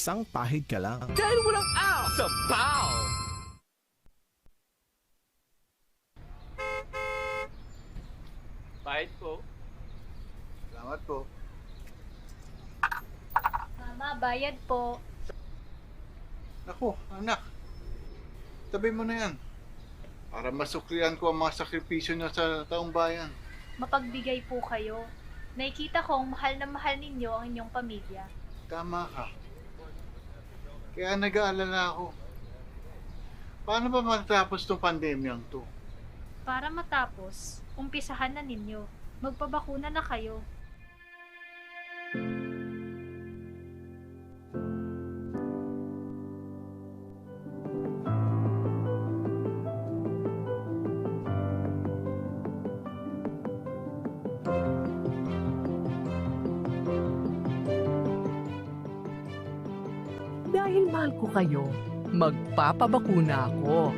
Isang pahid ka lang.
Dahil walang out sa POW! Pahid po.
Salamat po.
Mama, bayad po.
Naku, anak. Tabi mo na yan. Para masuklian ko ang mga sakripisyo niya sa taong bayan.
Mapagbigay po kayo. Nakikita kong mahal na mahal ninyo ang inyong pamilya.
Tama ka. Kaya nag-aalala ako. Paano ba matapos itong pandemyang to?
Para matapos, umpisahan na ninyo. Magpabakuna na kayo.
Dahil mahal ko kayo, magpapabakuna ako.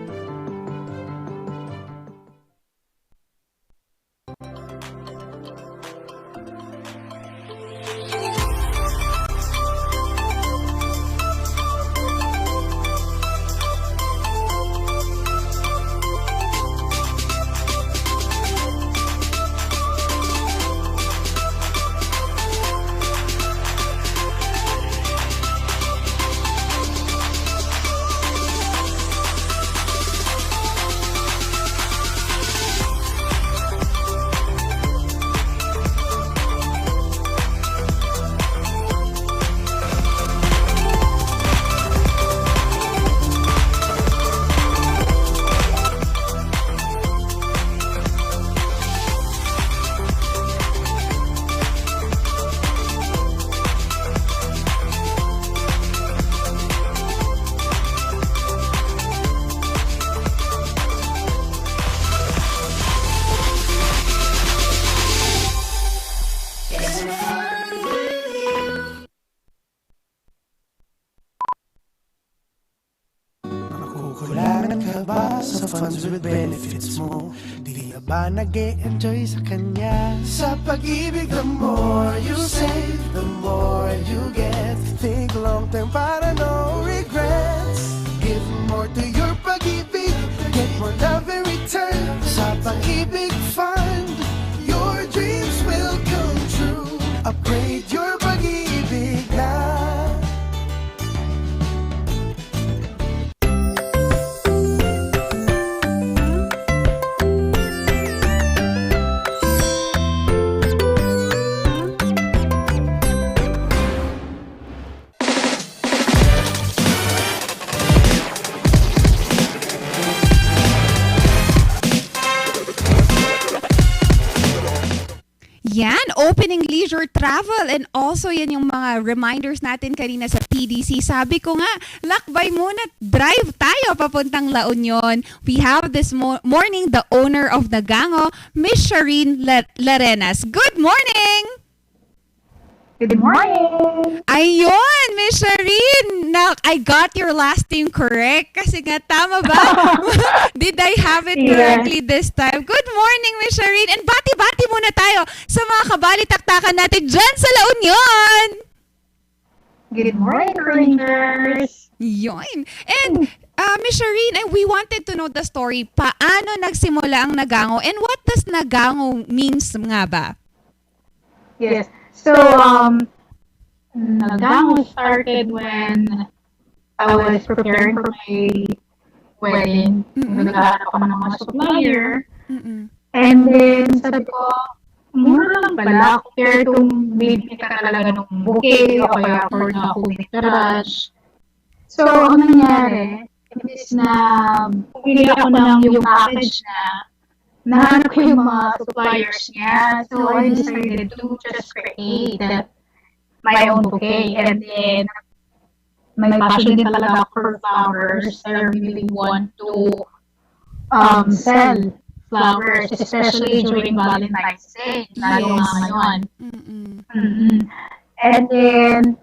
Kukulangan ka ba sa funds with benefits mo? Di na ba nag-e-enjoy sa kanya? Sa pag-ibig, the more you save, the more you get. Think long term para no regrets. Give more to your pag-ibig, get more love in return. Sa pag-ibig fund, your dreams will come true. Upgrade your pag-ibig na.
Yan, opening leisure travel and also yan yung mga reminders natin kanina sa PDC. Sabi ko nga, lakbay muna, drive tayo papuntang La Union. We have this morning the owner of Nagango, Miss Shireen Larenas. Good morning!
Good morning!
Ayun, Miss Shireen! Now, I got your last name correct kasi nga tama ba? Did I have it correctly this time? Good morning, Miss Shireen! And bati-bati muna tayo sa mga kabalitaktakan natin dyan sa La Union!
Good morning, Rangers!
Yun! And Miss Shireen, we wanted to know the story. Paano nagsimula ang Nagango and what does Nagango means nga ba?
Yes. So, Nagango started when I was preparing for my wedding. Naghahanap ako ng mga supplier. And then, sabi ko, mura lang pala compared to bibili ka talaga ng bouquet o kaya for na home garage. So, ang nangyari, imbis na pumili ako ng yung package na nahanap ko yung mga suppliers niya. So, I decided to just create my own bouquet. And then, may passion din talaga for flowers. I really want to sell flowers, especially during Valentine's Day. Lalo nga ngayon. And then,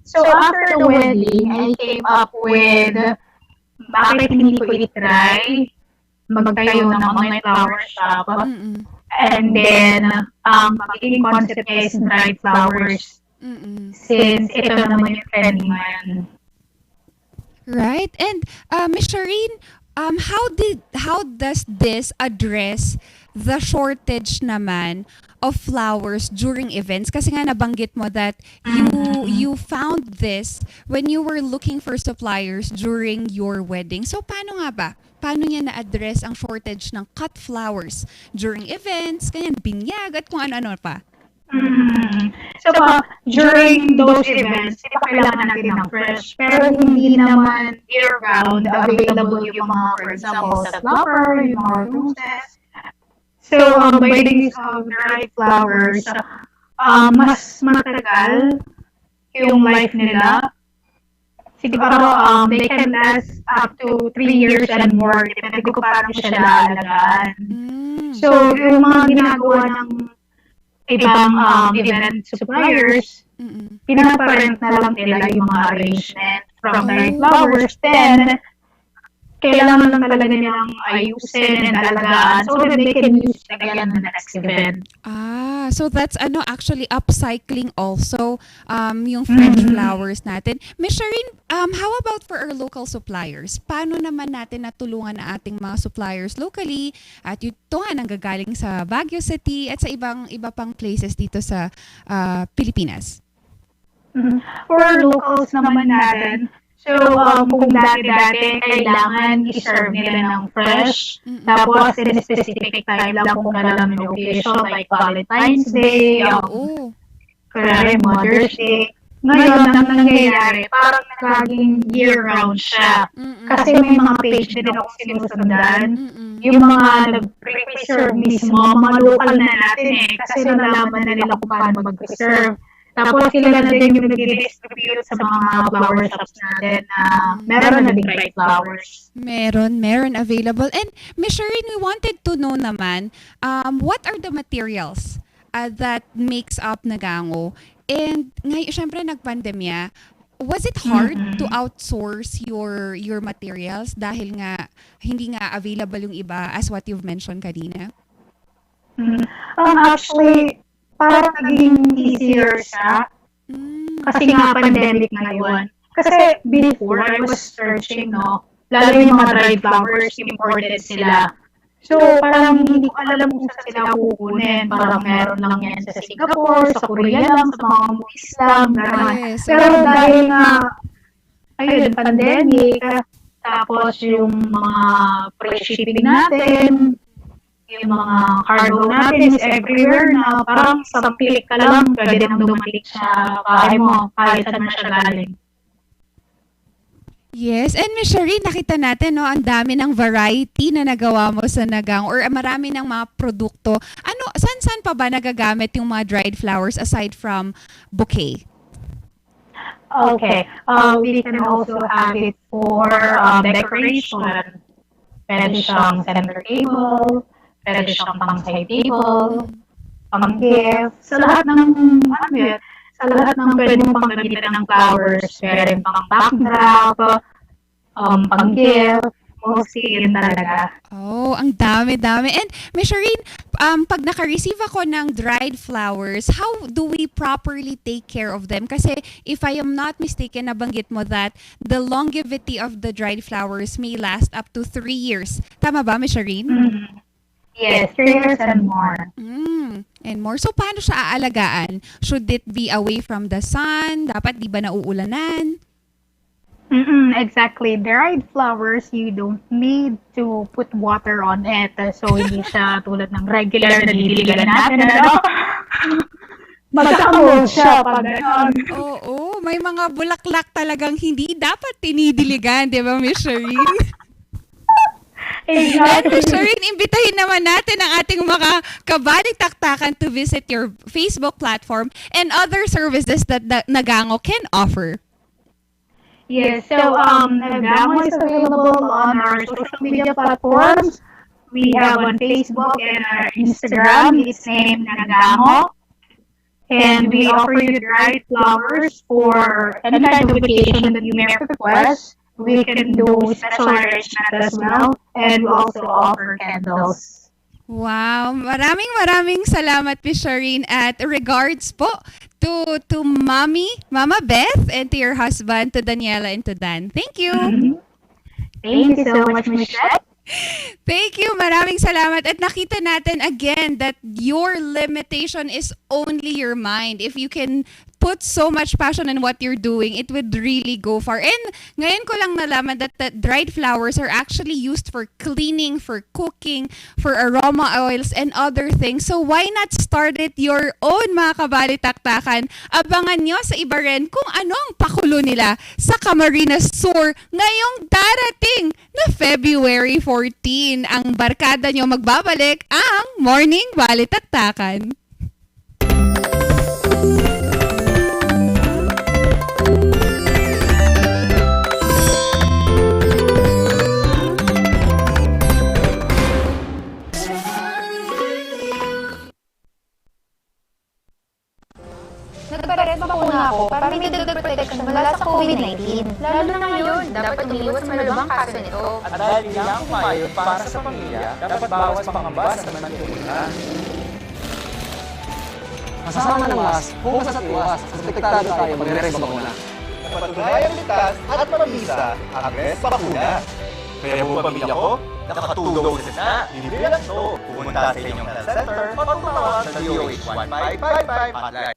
so after the wedding, I came up with bakit hindi ko i-try magtayo ng online flower shop. And then, magiging concept niya is dried flowers. Since ito naman yung trending ngayon.
Right. And Ms. Shireen, how does this address the shortage naman of flowers during events? Kasi nga nabanggit mo that you found this when you were looking for suppliers during your wedding. So paano nga ba? Paano niya na-address ang shortage ng cut flowers during events, ganyan, binyag, at kung ano-ano pa?
So, during those events, di ba kailangan natin ng fresh, pero hindi naman year-round available yung mga, for example, sa flower, yung mga roses. So, by the use of dried flowers, mas matagal yung life nila. Siguro, they can last up to 3 years and more, depende kung paano siya laalagaan. So, yung mga ginagawa ng ibang event suppliers, pinaparent na lang nila yung mga arrangement from dried flowers. Then, kailangan lang talaga nilang ayusin and alagaan so that they can use it again in the next event.
So that's actually upcycling also yung fresh flowers natin. Ms. Shireen, how about for our local suppliers? Paano naman natin natulungan ang ating mga suppliers locally at ito nga nanggagaling sa Baguio City at sa iba pang places dito sa Pilipinas?
For our locals naman natin, so, kung dati-dati, kailangan i-serve nila ng fresh. Tapos, in a specific time lang kung kailan may occasion, like Valentine's Day, kaya Mother's Day. Ngayon, ang nangyayari, parang naging year-round siya. Kasi may mga page din ako sinusundan. Yung mga nag-preserve mismo, mga local na natin kasi nalaman na nila kung paano mag-preserve. Tapos sila na din yung nag-distribute sa mga flower shops natin na meron na din dried flowers.
Meron available. And Ms. Shireen, we wanted to know naman, what are the materials that makes up Nagango? And ngayon, syempre nagpandemya, was it hard to outsource your materials dahil nga hindi nga available yung iba as what you've mentioned kanina?
Actually, parang naging easier siya. Kasi nga pandemic ngayon. Kasi before, I was searching, lalo yung mga dried flowers, imported sila. So, parang hindi ko alam kung saan sila kukunin. Parang meron lang yan sa Singapore, sa Korea lang, sa mga movies lang, gano'n. Pero dahil nga, ayun, pandemic, tapos yung mga free shipping natin, yung mga cargo natin is everywhere na parang sa pilik ka lang, pwede nang dumating sa bahay mo, kahit saan na siya galing.
Yes, and Miss Shari, nakita natin no, ang dami ng variety na nagawa mo sa Nagang or marami ng mga produkto. Ano, saan pa ba nagagamit yung mga dried flowers aside from bouquet?
Okay. We can also have it for decoration. Pwede siyang center table, pwede siyang pang side table, pang gift. Sa lahat ng, ano yun, sa lahat ng pwede mong panggamitan ng flowers, pwede pang backdrop, pang gift, mostly yun talaga.
Oh, ang dami-dami. And Miss Shireen, pag naka-receive ako ng dried flowers, how do we properly take care of them? Kasi if I am not mistaken, nabanggit mo that the longevity of the dried flowers may last up to 3 years. Tama ba, Miss Shireen?
Mm-hmm. Yes, 3 years and more.
And more. So, paano siya aalagaan? Should it be away from the sun? Dapat di ba nauulanan?
Exactly. Dried flowers, you don't need to put water on it. So, hindi siya tulad ng regular na didiligan natin. Ano? Magkakamold siya pag gano'n.
Oo, may mga bulaklak talagang hindi dapat tinidiligan, di ba, Miss Shireen?
Exactly.
Miss Shireen, imbitahin naman natin ang ating mga kabalitaktakan to visit your Facebook platform and other services that Nagango can offer.
Yes, so Nagamo is available on our social media platforms. We have on Facebook and our Instagram. It's named Nagamo. And we offer you dried flowers for any kind of occasion that you may request. We can do special arrangement as well. And we also offer candles.
Wow, maraming salamat, Miss Shireen, at regards po to Mama Beth, and to your husband, to Daniela and to Dan. Thank you.
Thank you so much, Michelle.
Thank you. Maraming salamat. At nakita natin again that your limitation is only your mind. If you can put so much passion in what you're doing, it would really go far. And ngayon ko lang nalaman that the dried flowers are actually used for cleaning, for cooking, for aroma oils, and other things. So why not start it your own, mga kabalitaktakan? Abangan nyo sa iba rin kung ano ang pakulo nila sa Camarines Sur ngayong darating na February 14. Ang barkada nyo magbabalik ang Morning Balitaktakan.
Nagpares bakuna ako para may dagdag protection mula sa COVID-19. Lalo na ngayon, dapat umiwas sa malubhang kaso nito.
At dahil hindi ang kumayon para sa pamilya, dapat bawas pangamba sa manuntunan. Kasama ng mask, focus at iwas, protektado tayo mag-res bakuna.
Patunayang ligtas at mabisa ang res bakuna. Kaya po pamilya ko, nakatulong doses na, libre lang to. Pumunta sa inyong health center o tumawag sa DOH 1555 hotline.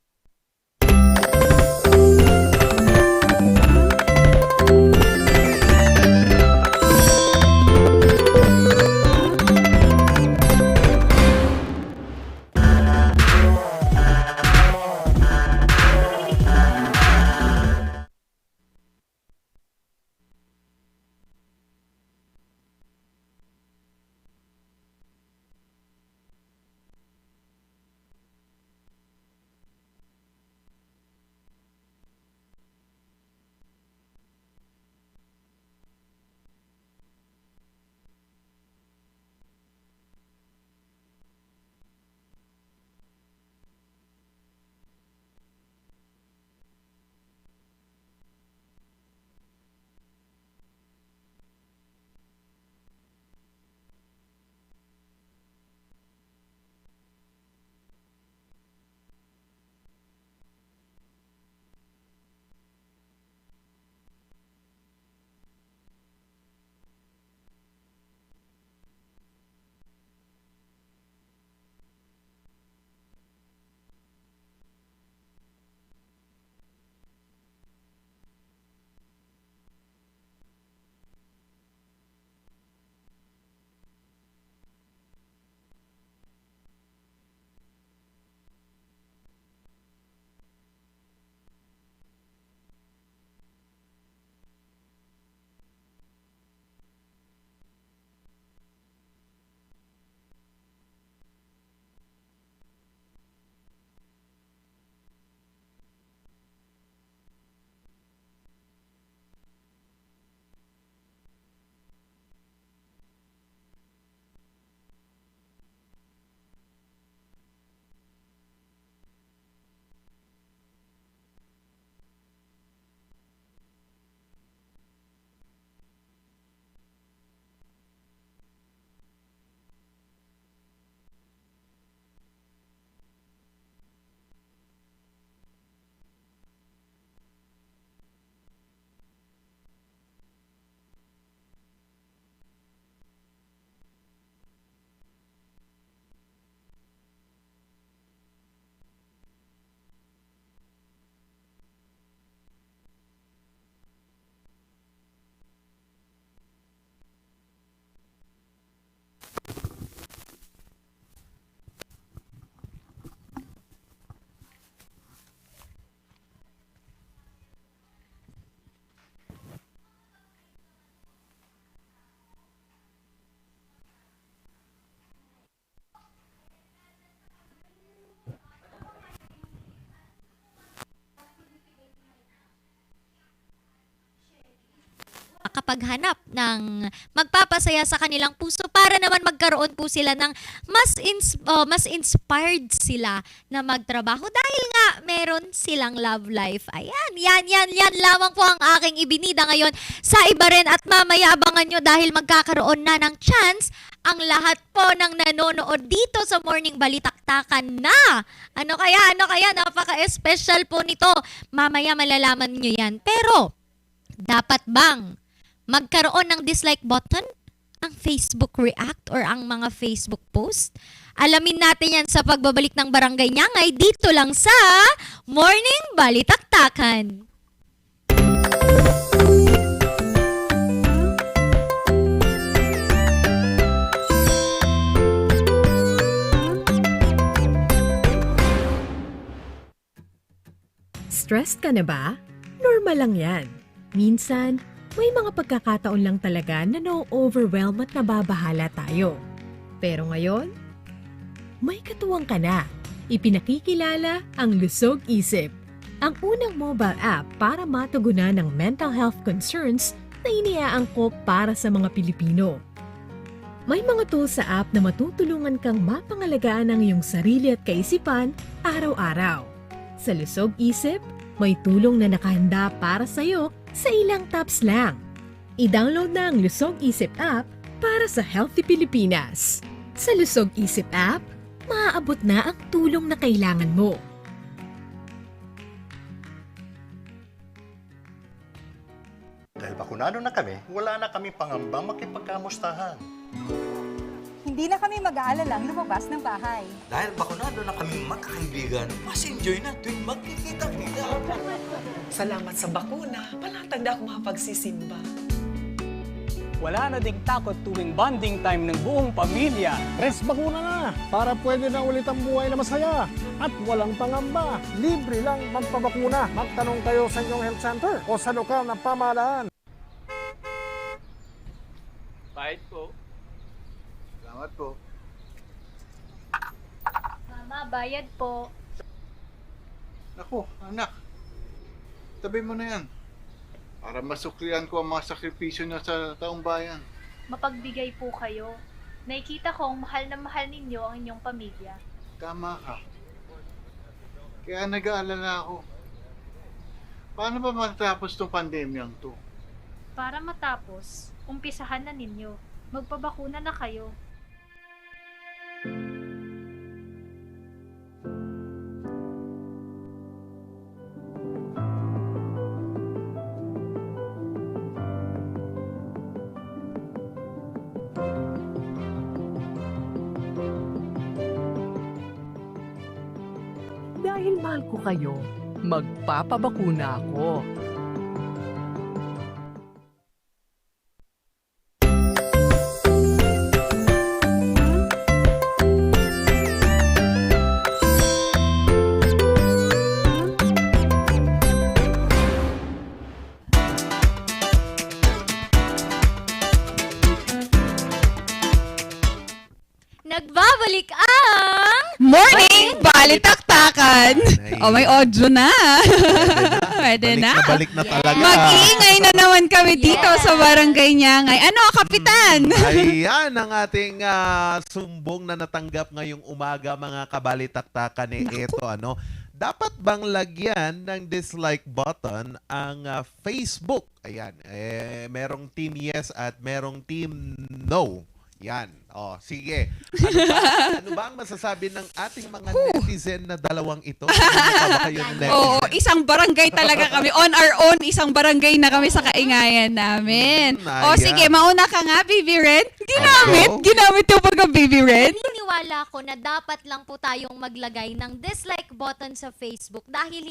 makapaghanap ng magpapasaya sa kanilang puso para naman magkaroon po sila ng mas inspired sila na magtrabaho dahil nga meron silang love life. Ayan, yan lamang po ang aking ibinida ngayon sa iba rin at mamaya abangan nyo dahil magkakaroon na ng chance ang lahat po ng nanonood dito sa Morning Balitaktakan na. Ano kaya, napaka-special po nito. Mamaya malalaman nyo yan. Pero, dapat bang magkaroon ng dislike button ang Facebook React or ang mga Facebook post? Alamin natin yan sa pagbabalik ng Barangay Nyangay dito lang sa Morning Balitaktakan.
Stressed ka na ba? Normal lang yan. Minsan, may mga pagkakataon lang talaga na no-overwhelm at nababahala tayo. Pero ngayon, may katuwang ka na. Ipinakikilala ang Lusog Isip, ang unang mobile app para matugunan ng mental health concerns na iniaangkop para sa mga Pilipino. May mga tools sa app na matutulungan kang mapangalagaan ang iyong sarili at kaisipan araw-araw. Sa Lusog Isip, may tulong na nakahanda para sa'yo sa ilang taps lang. I-download na ang Lusog Isip app para sa Healthy Pilipinas. Sa Lusog Isip app, maaabot na ang tulong na kailangan mo.
Dahil bakunado na kami, wala na kami pangambang makipagkamustahan.
Hindi na kami mag-aalalang lumabas ng bahay.
Dahil bakunado na kami magkakaibigan, mas enjoy na tuwing magkikita-kita.
Salamat sa bakuna, palatanda ako makapagsisimba.
Wala na ding takot tuwing bonding time ng buong pamilya.
Tres bakuna na para pwede na ulit ang buhay na masaya at walang pangamba. Libre lang magpabakuna. Magtanong kayo sa inyong health center o sa lokal na pamahalaan.
Bait po.
Salamat po.
Mama, bayad po.
Naku, anak. Tabi mo na yan. Para masuklian ko ang mga sakripisyo niya sa taong bayan.
Mapagbigay po kayo. Nakikita kong mahal na mahal ninyo ang inyong pamilya.
Tama ka. Kaya nag-aalala ako. Paano ba matapos tong pandemyang to?
Para matapos, umpisahan na ninyo. Magpabakuna na kayo.
Dahil mahal ko kayo, magpapabakuna ako.
Nagbabalik ang
Morning Balitaktakan! Oh, may audio na. Pwede na.
Balik na talaga.
Mag-iingay na naman kami dito sa Barangay Nyangay. Ano, Kapitan?
Ayan ang ating sumbong na natanggap ngayong umaga, mga kabalitaktakan. Ito, ano, dapat bang lagyan ng dislike button ang Facebook? Ayan, merong team yes at merong team no. Yan. Oh, sige. Ano ba ang masasabi ng ating mga netizen na dalawang ito?
Oo, isang barangay talaga kami. On our own, isang barangay na kami sa kaingayan namin. O sige, mauna ka nga, Baby Red. Ginamit yung pagka-Baby Red.
Naniniwala ko na dapat lang po tayong maglagay ng dislike button sa Facebook dahil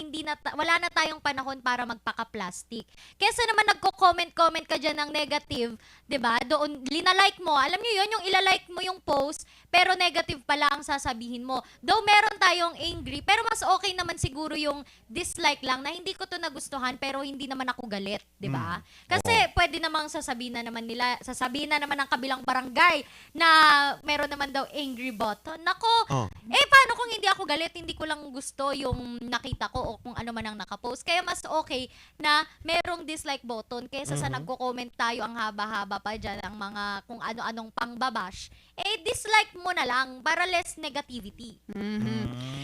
wala na tayong panahon para magpaka-plastic. Kesa naman nagko-comment ka dyan ng negative, 'di ba? Doon linalike mo. Alam niyo 'yon, yung ilalike mo yung post, pero negative pala ang sasabihin mo. Though meron tayong angry, pero mas okay naman siguro yung dislike lang na hindi ko to nagustuhan pero hindi naman ako galit, 'di ba? Kasi pwede namang sasabihin na naman ng kabilang barangay na meron naman daw angry button. Nako,
Oh.
paano kung hindi ako galit, hindi ko lang gusto yung nakita ko o kung ano man ang nakapost. Kaya mas okay na merong dislike button kaysa sa nagko-comment tayo ang haba-haba pa dyan ang mga kung ano-anong pangbabash. Dislike mo na lang para less negativity.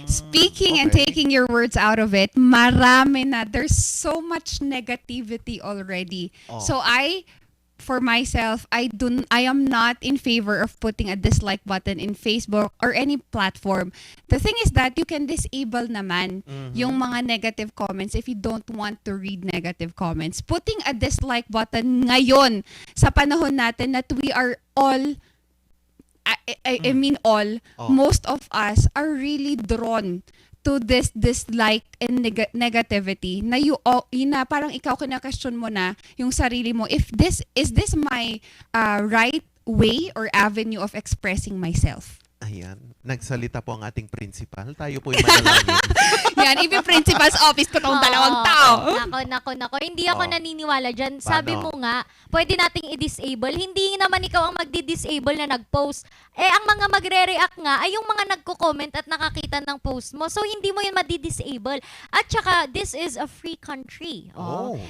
Speaking and taking your words out of it, marami na. There's so much negativity already.
Oh.
So for myself, I am not in favor of putting a dislike button in Facebook or any platform. The thing is that you can disable naman yung mga negative comments if you don't want to read negative comments. Putting a dislike button ngayon sa panahon natin that we are all I mean all, most of us are really drawn to this dislike and negativity na na parang ikaw kinakasyon mo na yung sarili mo, if is this my right way or avenue of expressing myself.
Ayan, nagsalita po ang ating principal. Tayo po yung manalangin.
Yan, even principal's office ko tong dalawang tao.
Nako. Hindi ako naniniwala dyan. Sabi mo nga, pwede nating i-disable. Hindi naman ikaw ang magdi-disable na nag-post. Ang mga magre-react nga ay yung mga nagko-comment at nakakita ng post mo. So, hindi mo yun madi-disable. At saka, this is a free country.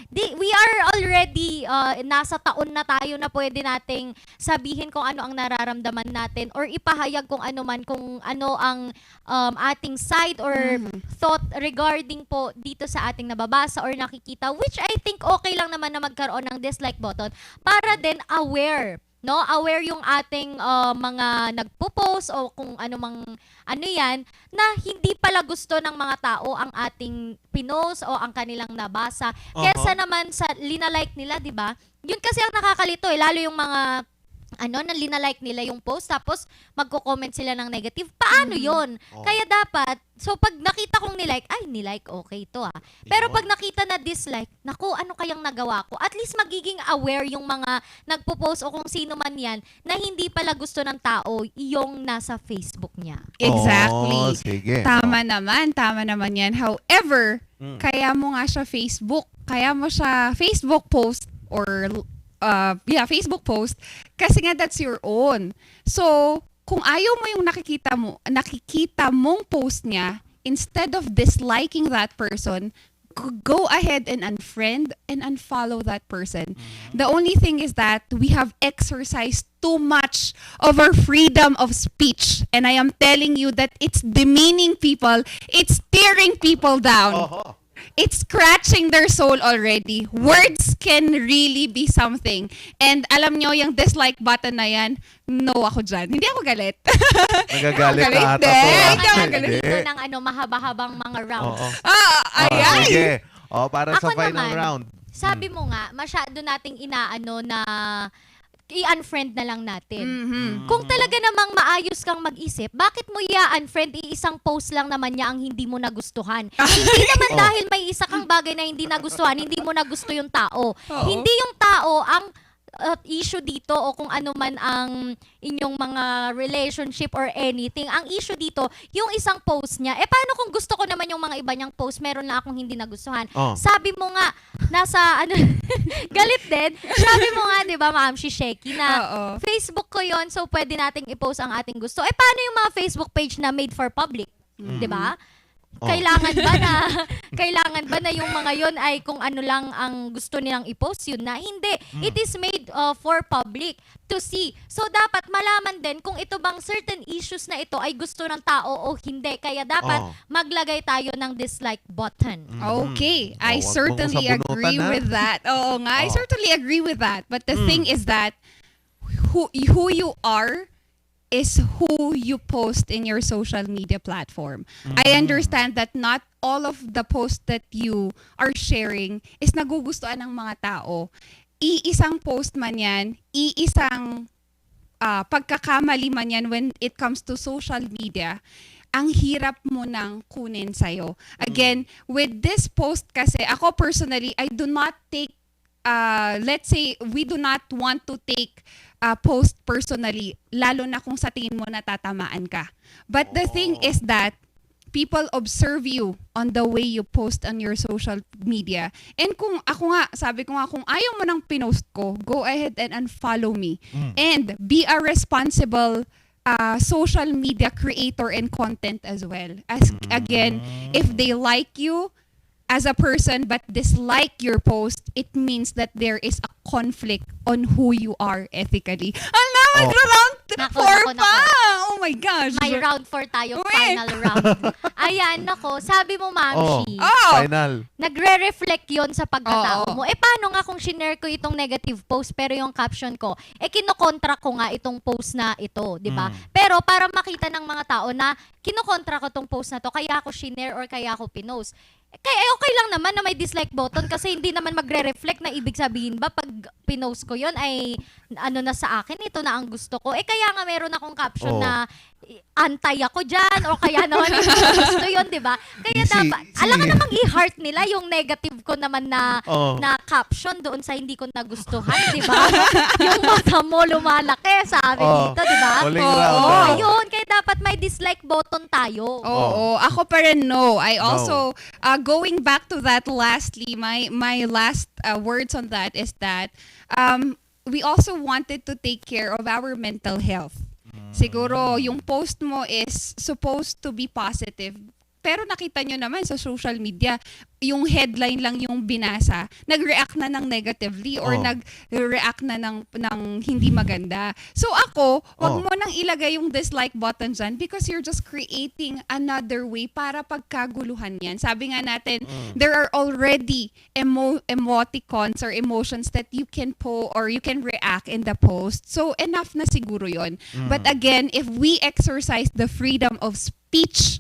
We are already, nasa taon na tayo na pwede nating sabihin kung ano ang nararamdaman natin or ipahayag kung ano man, kung ano ang ating side or thought regarding po dito sa ating nababasa or nakikita, which I think okay lang naman na magkaroon ng dislike button para din aware, no? Aware yung ating mga nagpo-post o kung ano mang ano yan, na hindi pala gusto ng mga tao ang ating pinost o ang kanilang nabasa. Kesa naman sa linalike nila, di ba? Yun kasi ang nakakalito lalo yung mga na linalike nila yung post tapos magko-comment sila ng negative. Paano yun? Kaya dapat, so pag nakita kong nilike, nilike, okay to Pero pag nakita na dislike, naku, ano kayang nagawa ko? At least magiging aware yung mga nagpo-post o kung sino man yan na hindi pala gusto ng tao yung nasa Facebook niya.
Exactly.
Sige.
Tama naman yan. However, kaya mo nga siya Facebook post or Facebook post kasi nga that's your own. So, kung ayaw mo yung nakikita mong post niya, instead of disliking that person, go ahead and unfriend and unfollow that person. The only thing is that we have exercised too much of our freedom of speech. And I am telling you that it's demeaning people, it's tearing people down. It's scratching their soul already. Words can really be something. And alam nyo, yung dislike button na yan, no ako dyan. Hindi ako galit.
Nagagalit ka ata to.
Hindi ako galit.
Dito ng mahaba-habang mga rounds.
Ayan.
Sige. Para
Ako
sa final
naman,
round.
Sabi mo nga, masyado nating inaano na i-unfriend na lang natin. Kung talaga namang maayos kang mag-isip, bakit mo i-unfriend? Isang post lang naman niya ang hindi mo nagustuhan. Hindi naman dahil may isa kang bagay na hindi nagustuhan, hindi mo nagusto yung tao. Hindi yung tao ang issue dito o kung ano man ang inyong mga relationship or anything. Ang issue dito, yung isang post niya, paano kung gusto ko naman yung mga iba niyang post, meron na akong hindi nagustuhan. Sabi mo nga, nasa galit din. Sabi mo nga, di ba, Ma'am Sheki, na Facebook ko yon, so pwede nating i-post ang ating gusto. Paano yung mga Facebook page na made for public? Di ba? Kailangan ba na yung mga yon ay kung ano lang ang gusto nilang i-post, yun na? Hindi. It is made for public to see. So dapat malaman din kung ito bang certain issues na ito ay gusto ng tao o hindi. Kaya dapat maglagay tayo ng dislike button.
Okay. I certainly agree with that. Oo nga, I certainly agree with that. But the thing is that who you are is who you post in your social media platform. I understand that not all of the posts that you are sharing is nagugustuhan ng mga tao. Iisang post man yan, iisang pagkakamali man yan when it comes to social media, ang hirap mo nang kunin sa'yo. Again, with this post kasi, ako personally, I do not take, let's say, we do not want to take post personally, lalo na kung sa tingin mo natatamaan ka. But the thing is that people observe you on the way you post on your social media. And kung ako nga, sabi ko nga, kung ayaw mo nang pinost ko, go ahead and unfollow me. And be a responsible social media creator and content as well. As again, if they like you as a person but dislike your post, it means that there is a conflict on who you are ethically. Ala, round 4 pa! Oh my gosh.
May round 4 tayo, final round. Ayan, nako, sabi mo, Mamshi.
Final.
Nagre-reflect yon sa pagkatao mo. Paano nga kung shinare ko itong negative post pero yung caption ko, kinokontra ko nga itong post na ito, di ba? Pero para makita ng mga tao na kinokontra ko itong post na to, kaya ako shinare or kaya ako pinost. Kaya okay lang naman na may dislike button kasi hindi naman magre-reflect na ibig sabihin ba pag pinost ko yon ay ano na sa akin, ito na ang gusto ko. Kaya nga meron akong caption na antay ako dyan o kaya naman hindi ko gusto yun, di ba? Kaya dapat, alam ka namang i-heart nila yung negative ko naman na caption doon sa hindi ko nagustuhan, di ba? Yung mata mo lumalaki, sabi dito, di ba? Ayun, kaya dapat may dislike button tayo.
Oo, ako pa rin no. I also, going back to that lastly, my last words on that is that we also wanted to take care of our mental health. Siguro, yung post mo is supposed to be positive. Pero nakita nyo naman sa social media, yung headline lang yung binasa, nag-react na ng negatively or nag-react na ng hindi maganda. So ako, wag mo nang ilagay yung dislike button dyan because you're just creating another way para pagkaguluhan yan. Sabi nga natin, there are already emoticons or emotions that you can or you can react in the post. So enough na siguro yon. But again, if we exercise the freedom of speech,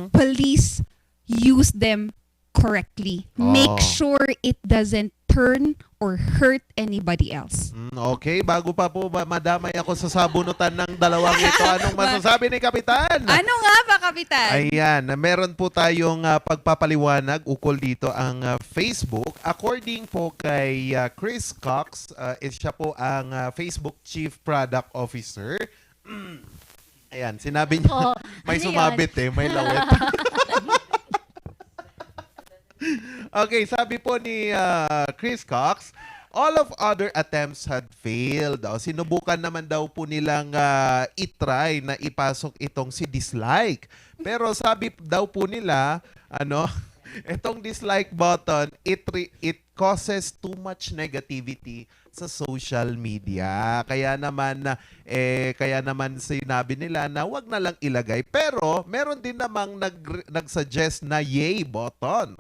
please use them correctly. Make sure it doesn't turn or hurt anybody else.
Okay, bago pa po madamay ako sa sabunutan ng dalawang ito, anong masasabi ni Kapitan?
Ano nga ba, Kapitan?
Ayan, meron po tayong pagpapaliwanag ukol dito ang Facebook. According po kay Chris Cox, siya po ang Facebook Chief Product Officer. Ayan, sinabi niya, may sumabit may lawet. Okay, sabi po ni Chris Cox, all of other attempts had failed. Sinubukan naman daw po nilang itry na ipasok itong si dislike. Pero sabi daw po nila, itong dislike button, it causes too much negativity sa social media. Kaya naman sinabi nila na wag na lang ilagay. Pero meron din namang nag-suggest na yay button.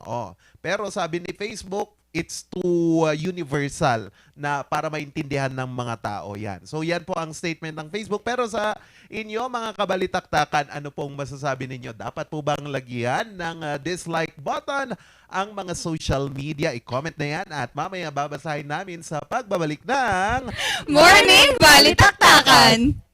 Pero sabi ni Facebook, it's too universal na para maintindihan ng mga tao yan. So yan po ang statement ng Facebook. Pero sa inyo, mga kabalitaktakan, ano pong masasabi ninyo? Dapat po bang lagyan ng dislike button ang mga social media? I-comment na yan at mamaya babasahin namin sa pagbabalik ng
Morning Balitaktakan!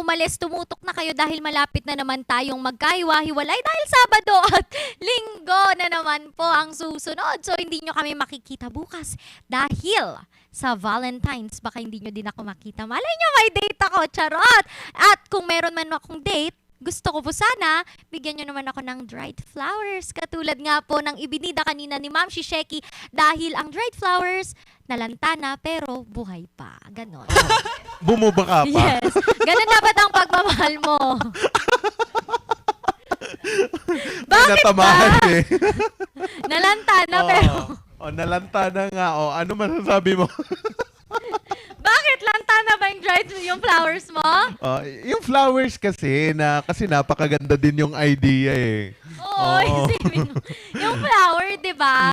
umalis, tumutok na kayo dahil malapit na naman tayong magkahiwa-hiwalay dahil Sabado at Linggo na naman po ang susunod. So hindi nyo kami makikita bukas dahil sa Valentine's, baka hindi nyo din ako makita. Malay nyo, may date ako, charot! At kung meron man akong date, gusto ko po sana, bigyan nyo naman ako ng dried flowers. Katulad nga po ng ibinida kanina ni Ma'am Shisheki dahil ang dried flowers, nalantana pero buhay pa. Ganon.
Bumubaka pa.
Yes. Ganon dapat ang pagmamahal mo. Bakit
Natamahan
ba?
eh.
Nalantana pero...
Nalantana nga. Ano masasabi mo?
Bakit lantana ba yung dried yung flowers mo?
Yung flowers kasi napakaganda din yung idea eh.
Oo, isipin mo. Yung flower, di ba?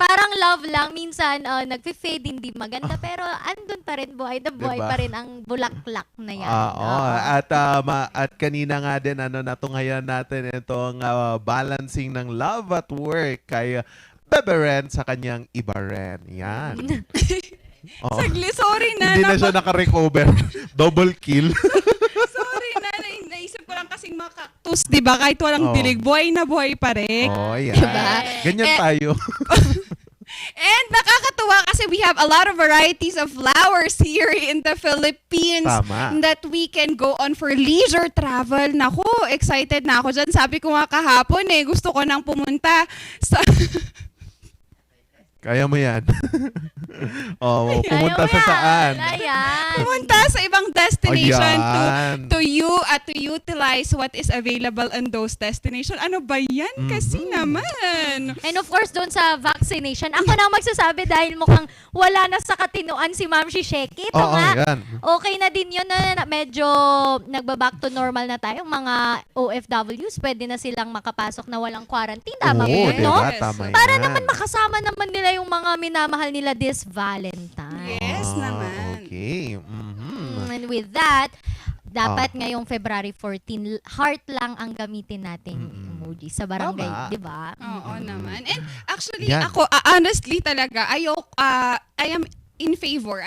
Parang love lang. Minsan, nagpe-fade, hindi maganda. Pero andun pa rin, buhay na buhay
Diba?
pa rin ang bulaklak na yan.
At kanina nga din, natunghayan natin itong balancing ng love at work kay Bebe Ren sa kanyang iba ren. Yan.
Sagli, sorry na.
Hindi na siya naka-recover. Double kill.
Sorry na. Naisip ko lang kasing mga cactus, di ba? Kahit walang dilig, buhay na buhay pa rin.
Yan.
Diba?
Ganyan tayo.
And nakakatuwa kasi we have a lot of varieties of flowers here in the Philippines.
Tama.
That we can go on for leisure travel. Naku, excited na ako dyan. Sabi ko nga kahapon gusto ko nang pumunta sa...
Kaya mo yan. Pumunta sa saan?
Pumunta sa ibang destination
Ayan.
to utilize what is available in those destinations. Ano ba yan? Kasi naman.
And of course, doon sa vaccination, ako na magsasabi dahil mukhang wala na sa katinuan si Ma'am Shisheki. Ito nga,
yan.
okay na din yun na medyo nagba-back to normal na tayo. Mga OFWs, pwede na silang makapasok na walang quarantine. Tama po, no?
Tama
Para
yan.
naman makasama naman nila yung mga minamahal nila this Valentine.
Yes naman.
Okay.
And with that, dapat ngayong February 14, heart lang ang gamitin natin emoji sa barangay, di ba?
Oo naman. And actually,
Yan.
ako, honestly talaga, I am in favor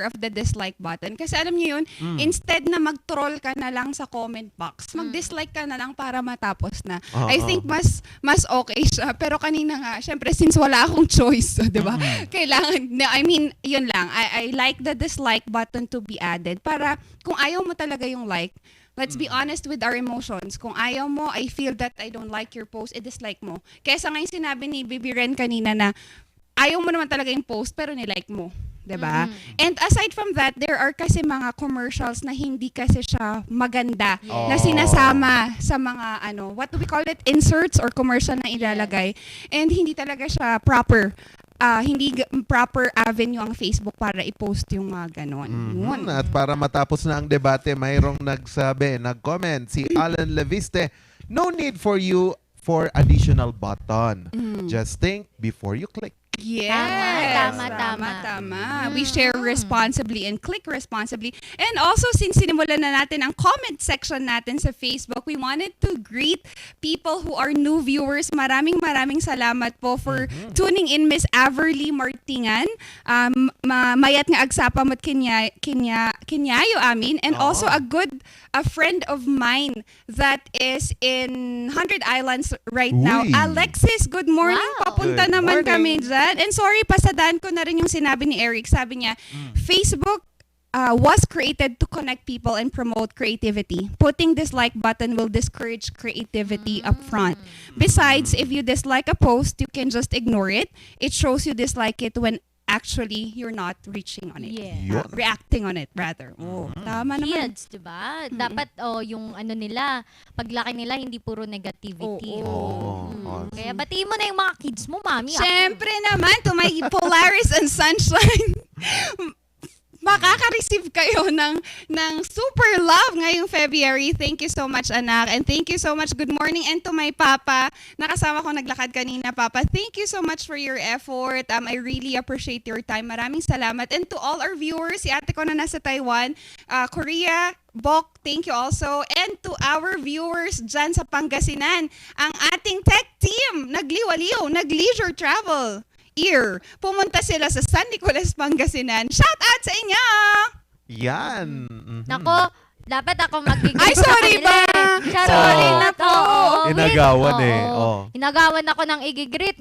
of the dislike button. Kasi alam niyo yun, instead na mag-troll ka na lang sa comment box, mag-dislike ka na lang para matapos na. I think mas okay siya. Pero kanina nga, syempre since wala akong choice, di ba? Kailangan, yun lang. I like the dislike button to be added para kung ayaw mo talaga yung like, let's be honest with our emotions. Kung ayaw mo, I feel that I don't like your post, i-dislike mo. Kesa ngayon sinabi ni Bibi Ren kanina na ayaw mo naman talaga yung post pero nilike mo. Diba? And aside from that, there are kasi mga commercials na hindi kasi siya maganda na sinasama sa mga what do we call it? Inserts or commercial na ilalagay. And hindi talaga siya proper. Hindi proper avenue ang Facebook para i-post yung mga ganon. Yun.
At para matapos na ang debate, mayroong nag-comment, si Alan Leviste, no need for you for additional button. Just think before you click.
Yes. Tama. We share responsibly and click responsibly. And also, since sinimulan na natin ang comment section natin sa Facebook, we wanted to greet people who are new viewers. Maraming salamat po for tuning in, Miss Averly Martingan. Mayat nga agsapa mo't kinyayo amin. And also a friend of mine that is in 100 Islands right now. Alexis, good morning. Papunta
Good
naman
morning.
kami dyan. And sorry, pasadaan ko na rin yung sinabi ni Eric. Sabi niya, Facebook was created to connect people and promote creativity. Putting dislike button will discourage creativity up front. Besides, if you dislike a post, you can just ignore it. It shows you dislike it when actually you're not reaching on it.
Yeah.
Reacting on it, rather. Tama naman.
Kids, diba? Dapat yung nila, paglaki nila, hindi puro negativity. Kaya batiin mo na yung mga kids mo, mami.
Siyempre naman, to my Polaris and Sunshine. Makaka-receive kayo ng super love ngayong February. Thank you so much, anak. And thank you so much. Good morning. And to my papa, nakasama ko naglakad kanina, papa. Thank you so much for your effort. I really appreciate your time. Maraming salamat. And to all our viewers, si ate ko na nasa Taiwan, Korea, Bok, thank you also. And to our viewers dyan sa Pangasinan, ang ating tech team, nagliwaliw, nag-leisure travel. Pumunta sila sa San Nicolas, Pangasinan. Shout out sa inyo!
Yan.
Nako, Dapat ako mag-greet
Ay,
sa
sorry
kanila. Sorry
Oo.
na to.
Inagawan eh.
Oo. Inagawan ako ng igigreet.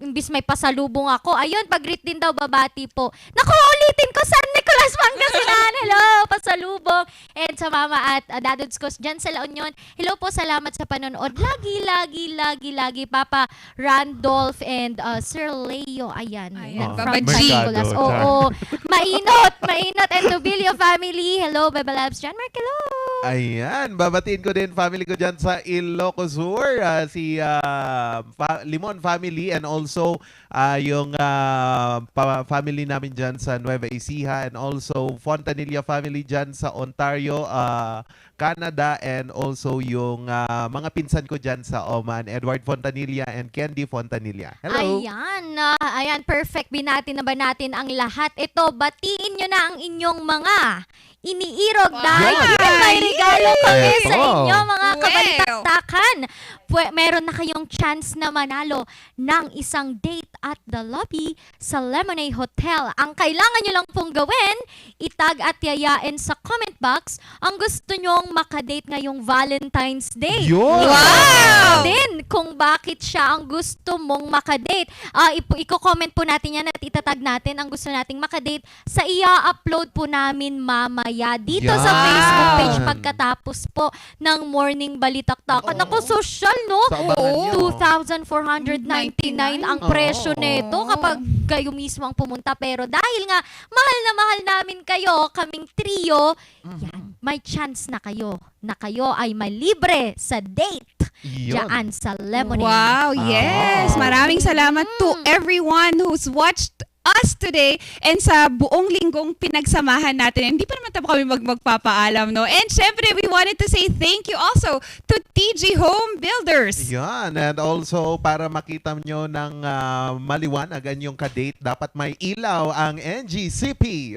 Imbis may pasalubong ako. Ayun, pag-greet din daw, babati po. Naku, ulitin ko, San Nicolas Pangasinan. Hello, pasalubong. And sa mama at dadods ko dyan sa La Union. Hello po, salamat sa panonood. Lagi, Papa Randolph and Sir Leo. Ayan. From San Nicolas. Oo. Mainot. And Nobilio family. Hello, Beba Labs. John Mark, hello.
Ayan, babatiin ko din family ko dyan sa Ilocos Sur, si Limon family and also yung family namin dyan sa Nueva Ecija and also Fontanilla family dyan sa Ontario, Canada and also yung mga pinsan ko dyan sa Oman, Edward Fontanilla and Candy Fontanilla. Hello!
Ayan, perfect. Binati na ba natin ang lahat? Ito, batiin nyo na ang inyong mga iniirog dahil may regalo kami sa inyo, mga kabalitaktakan. Meron na kayong chance na manalo ng isang date at the lobby sa Lemonade Hotel. Ang kailangan nyo lang pong gawin, itag at yayain sa comment box ang gusto nyong makadate ngayong Valentine's Day.
Yun!
Wow! Din kung bakit siya ang gusto mong makadate. Iko-comment po natin yan at itatag natin ang gusto nating makadate sa ia-upload po namin mamaya dito sa Facebook page pagkatapos po ng Morning Balitaktakan. Ako, social, no? Oo, 2,499 ang presyo nito kapag kayo mismo ang pumunta. Pero dahil nga mahal na mahal namin kayo, kaming trio, yan, may chance na kayo ay may libre sa date dyan sa Lemonade.
Wow, yes. Maraming salamat to everyone who's watched us today and sa buong linggong pinagsamahan natin. Hindi pa naman tapo kami magpapaalam, no? And syempre, we wanted to say thank you also to TG Home Builders.
Yan, and also para makita nyo ng maliwanag ang yung kadate, dapat may ilaw ang NGCP.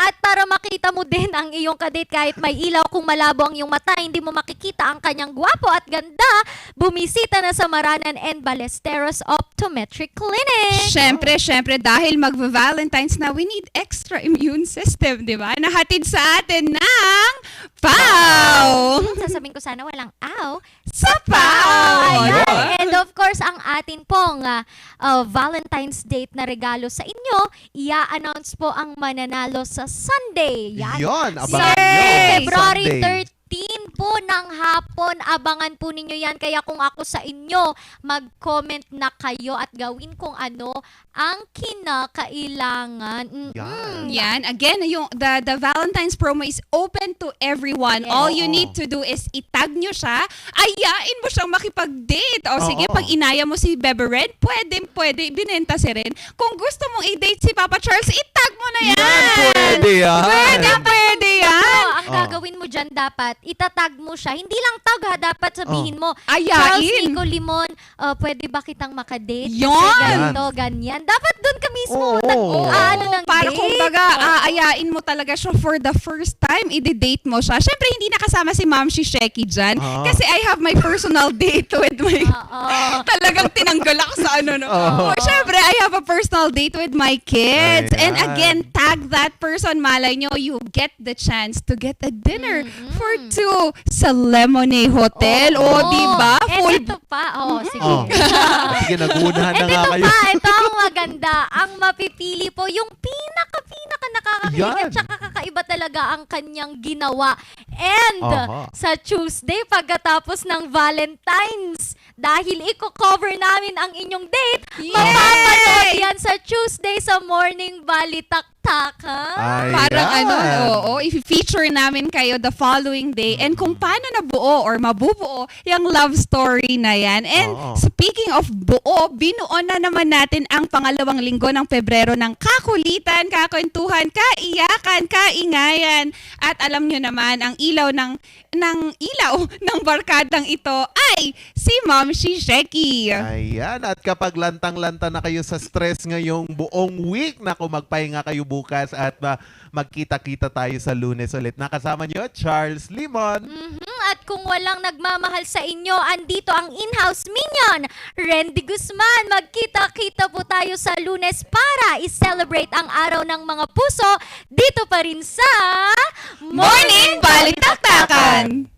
At para makita mo din ang iyong kadate kahit may ilaw, kung malabo ang iyong mata, hindi mo makikita ang kanyang gwapo at ganda, bumisita na sa Maranan and Ballesteros Optometric Clinic.
Syempre, dahil mag-Valentine's na, we need extra immune system, di ba? Nahatid sa atin ng POW!
Sasabihin ko sana walang aw
sa POW!
Ayan. And of course, ang atin pong Valentine's date na regalo sa inyo, i-announce po ang mananalo sa Sunday.
Yan, abangan nyo.
February
Sunday.
13 po ng hapon. Abangan po ninyo yan. Kaya kung ako sa inyo, mag-comment na kayo at gawin kung ano ang kinakailangan.
Yan. Again, yung the Valentine's promo is open to everyone.
Yes.
All you need to do is itag nyo siya, ayain mo siyang makipag-date. O sige, pag inaya mo si Bebe Red, pwede, binenta si Ren. Kung gusto mong i-date si Papa Charles, itag mo na yan.
Pwede yan.
Pwede yan.
Ang gagawin mo dyan dapat, itatag mo siya. Hindi lang tag ha, dapat sabihin mo,
ayain.
Charles Nico Limon, pwede ba kitang makadate?
Yan.
Kasi ganito, ganyan. Dapat doon ka mismo ng
para
date.
kumbaga, aayain mo talaga siya for the first time, i-date mo siya. Siyempre, hindi nakasama si Ma'am Shisheki dyan. Kasi I have my personal date with my... Talagang tinanggal ako sa ano, no? Siyempre, I have a personal date with my kids.
Ayan.
And again, tag that person. Malay nyo, you get the chance to get a dinner for two sa Lemonade Hotel. Diba?
And ito pa. Sige.
Sige, nagunahan na nga kayo.
Ito ang maganda. Ang mapipili po, yung pinaka nakakakilig at saka kakaiba talaga ang kanyang ginawa. And sa Tuesday, pagkatapos ng Valentine's, dahil i-cover namin ang inyong date, mapapanood yan sa Tuesday sa Morning Balitaktakan.
Parang i-feature namin kayo the following day and kung paano nabuo or mabubuo yung love story na yan. And speaking of buo, binuo na naman natin ang pangalawang linggo ng Pebrero ng kakulitan, kakwentuhan, kaiyakan, kaingayan. At alam nyo naman, ang ilaw ng barkadang ito ay si Ma'am Shisheki.
Ayan, at kapag lantang-lanta na kayo sa stress ngayong buong week, naku, magpahinga kayo bukas at magkita-kita tayo sa Lunes ulit. Nakasama nyo, Charles Limon.
At kung walang nagmamahal sa inyo, andito ang in-house minion, Randy Guzman. Magkita-kita po tayo sa Lunes para i-celebrate ang araw ng mga puso dito pa rin sa
Morning Balitaktakan!